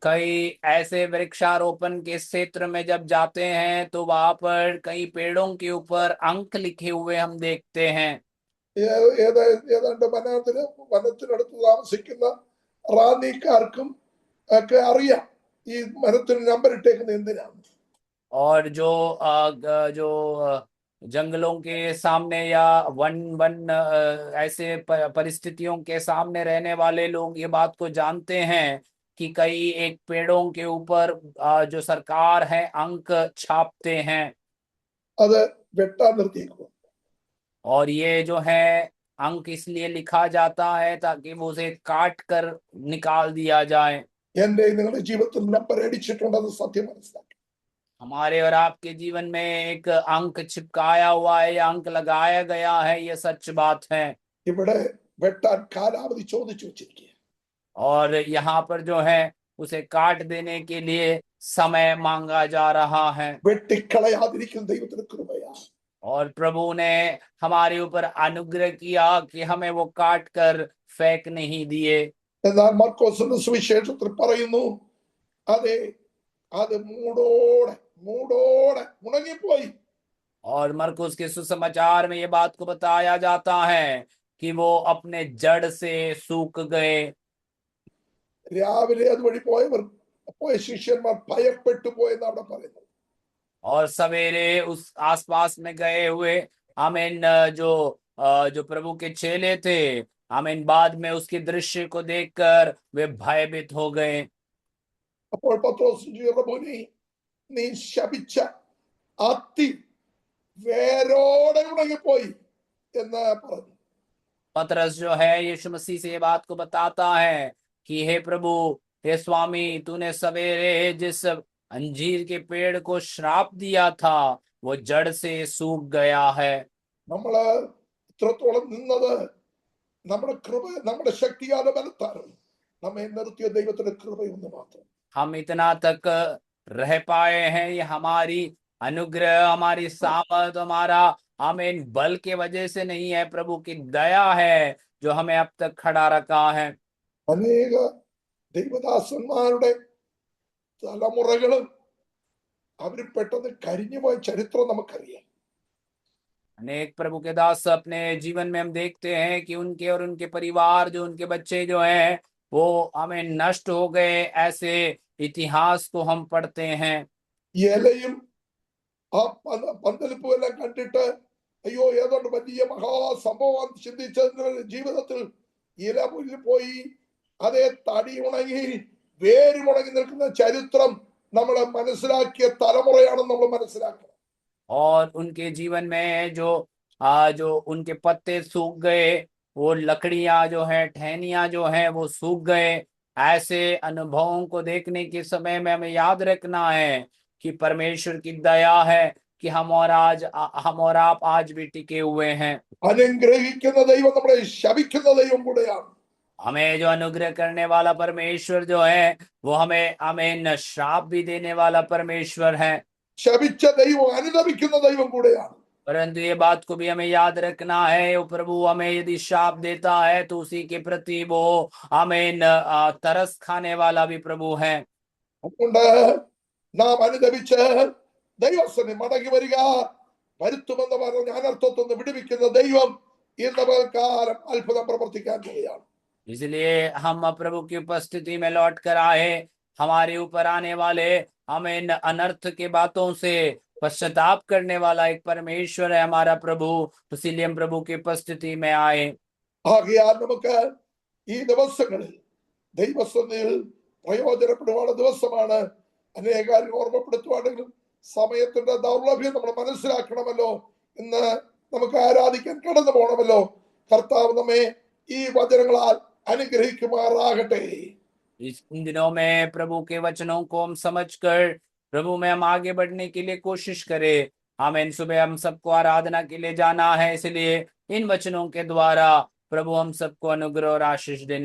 [SPEAKER 2] कई ऐसे वृक्षारोपण के क्षेत्र में जब जाते हैं तो वहां पर कई पेड़ों के ऊपर अंक लिखे हुए हम देखते हैं।
[SPEAKER 1] ഏതാണ്ട് വനത്തിനടുത്ത് താമസിക്കുന്ന റാന്നിക്കാർക്കും ഒക്കെ അറിയാം ഈ മരത്തിന് നമ്പർ ഇട്ടേക്കുന്നത് എന്തിനാണ്.
[SPEAKER 2] और जो जंगलों के सामने या वन वन ऐसे परिस्थितियों के सामने रहने वाले लोग ये बात को जानते हैं कि कई एक पेड़ों के ऊपर जो सरकार है अंक छापते हैं।
[SPEAKER 1] അത് വെട്ടാൻ നിർത്തിയേക്കും.
[SPEAKER 2] और ये जो है अंक इसलिए लिखा जाता है ताकि वो उसे काट कर निकाल दिया जाए।
[SPEAKER 1] എന്റെ നിങ്ങളുടെ ജീവിതത്തിൽ നമ്പർ അടിച്ചിട്ടുണ്ടെന്ന് സത്യം മനസ്സിലാക്കി.
[SPEAKER 2] हमारे और आपके जीवन में एक अंक चिपकाया हुआ है या अंक लगाया गया है, ये सच बात है।
[SPEAKER 1] ഇവിടെ വെട്ടാൻ കാലാവധി ചോദിച്ചു വെച്ചിരിക്കുക.
[SPEAKER 2] और यहाँ पर जो है उसे काट देने के लिए समय मांगा जा रहा है।
[SPEAKER 1] വെട്ടിക്കളയാതിരിക്കുന്ന ദൈവത്തിന് കൃപയാ.
[SPEAKER 2] और प्रभु ने हमारे ऊपर अनुग्रह किया कि हमें वो काट कर फेंक नहीं दिए।
[SPEAKER 1] എന്നാൽ മർക്കോസിന്റെ സുവിശേഷത്തിൽ പറയുന്നു, അതെ, അത് മൂടോടെ മൂടോടെ ഉണങ്ങിപ്പോയി.
[SPEAKER 2] और मरकुस के सुसमाचार में ये बात को बताया जाता है कि वो अपने जड़ से सूख गए।
[SPEAKER 1] രാവിലെ അതുവഴി പോയ ശിഷ്യന്മാർ ഭയപ്പെട്ടു പോയെന്ന് അവിടെ പറയുന്നു.
[SPEAKER 2] और सवेरे उस आसपास में गए हुए आमीन जो प्रभु के चेले थे, आमीन, बाद में उसके दृश्य को देखकर वे भयभीत हो गए।
[SPEAKER 1] അപ്പോൾ പത്രോസ് റബ്ബൂനി, നീ ശപിച്ച അത്തി വേരോടെ ഉണങ്ങിപ്പോയി എന്ന് പറഞ്ഞു.
[SPEAKER 2] पतरस जो है यीशु मसीह से ये बात को बताता है कि हे प्रभु, हे स्वामी, तूने सवेरे जिस अंजीर के पेड़ को श्राप दिया था वो जड़ से सूख गया है।
[SPEAKER 1] നമ്മള് ഇത്രത്തോളം നിന്നത് നമ്മുടെ കൃപ, നമ്മുടെ ശക്തിയാല ബലത്താലും നമ്മെ നിർത്തിയ ദൈവത്തിന്റെ കൃപയൊന്ന് മാത്രം.
[SPEAKER 2] हम इतना तक रह पाए हैं, ये हमारी अनुग्रह, हमारी सामर्थ, हमारा आमीन बल के वजह से नहीं है, प्रभु की दया है जो हमें अब तक खड़ा रखा है।
[SPEAKER 1] അനേക ദൈവദാസന്മാരുടെ തലമുറകളും അവര് പെട്ടെന്ന് കരിഞ്ഞുപോയ ചരിത്രം നമുക്കറിയാം.
[SPEAKER 2] अनेक प्रभु के दास अपने जीवन में हम देखते हैं कि उनके और उनके परिवार, जो उनके बच्चे जो हैं वो हमें नष्ट हो गए, ऐसे इतिहास को हम पढ़ते हैं।
[SPEAKER 1] ഈ ഇലയും ആ പന്തലിപ്പും എല്ലാം കണ്ടിട്ട് അയ്യോ ഏതാണ്ട് വലിയ മഹാസംഭവം ചിന്തിച്ചതിന്റെ ജീവിതത്തിൽ ഇല പോയി അതേ തടി ഉണങ്ങി വേര് ഉണങ്ങി നിൽക്കുന്ന ചരിത്രം നമ്മൾ മനസ്സിലാക്കിയ തലമുറയാണെന്ന് നമ്മൾ മനസ്സിലാക്കണം.
[SPEAKER 2] और उनके जीवन में जो उनके पत्ते सूख गए, वो लकड़ियां जो है, टहनियां जो है वो सूख गए, ऐसे अनुभवों को देखने के समय में हमें याद रखना है कि परमेश्वर की दया है कि हम और आप आज भी टिके हुए हैं।
[SPEAKER 1] അനുഗ്രഹിക്കുന്ന ദൈവം നമ്മളെ ശപിക്കുന്ന ദൈവം കൂടെയാണ്.
[SPEAKER 2] हमें जो अनुग्रह करने वाला परमेश्वर जो है वो हमें श्राप भी देने वाला परमेश्वर है।
[SPEAKER 1] ശപിച്ച ദൈവം അനുദപിക്കുന്ന ദൈവം കൂടെയാണ്.
[SPEAKER 2] परंतु ये बात को भी हमें याद रखना है, वो प्रभु हमें यदि शाप देता है तो उसी के प्रति वो हमें तरस खाने वाला भी प्रभु है।
[SPEAKER 1] അതുകൊണ്ട് നാം അനുദപിച്ച് ദൈവസനെ മടങ്ങി വരിക, വരുത്തുമെന്ന് പറഞ്ഞ അനർത്ഥത്തൊന്ന് വിടുവിക്കുന്ന ദൈവം ഇന്ന് പകൽക്കാലം അത്ഭുതം പ്രവർത്തിക്കാൻ പോവുകയാണ്.
[SPEAKER 2] इसलिए हम प्रभु की उपस्थिति में लौट कर आए हमारे ऊपर आने वाले, हमें इन अनर्थ के बातों से पश्चाताप करने वाला एक परमेश्वर है हमारा प्रभु। तो इसीलिए हम प्रभु की उपस्थिति में आए।
[SPEAKER 1] ആകയാൽ നമുക്ക് ഈ ദിവസങ്ങളിൽ ദൈവസന്നിധിയിൽ പ്രയോജനപ്പെടുവാനുള്ള ദിവസമാണ്. അനേക കാര്യം ഓർമ്മപ്പെടുത്തുവാണെങ്കിലും സമയത്തിന്റെ ദൗർലഭ്യം നമ്മൾ മനസ്സിലാക്കണമല്ലോ. ഇന്ന് നമുക്ക് ആരാധിക്കാൻ കടന്നു പോകണമല്ലോ. കർത്താവ് നമ്മെ ഈ വചനങ്ങളാൽ അനുഗ്രഹിക്കുമാറാകട്ടെ.
[SPEAKER 2] इन दिनों में प्रभु के वचनों को हम समझकर प्रभु में हम आगे बढ़ने के लिए कोशिश करें। आमीन। सुबह हम सबको आराधना के लिए जाना है, इसलिए इन वचनों के द्वारा प्रभु हम सबको अनुग्रह और आशीष देने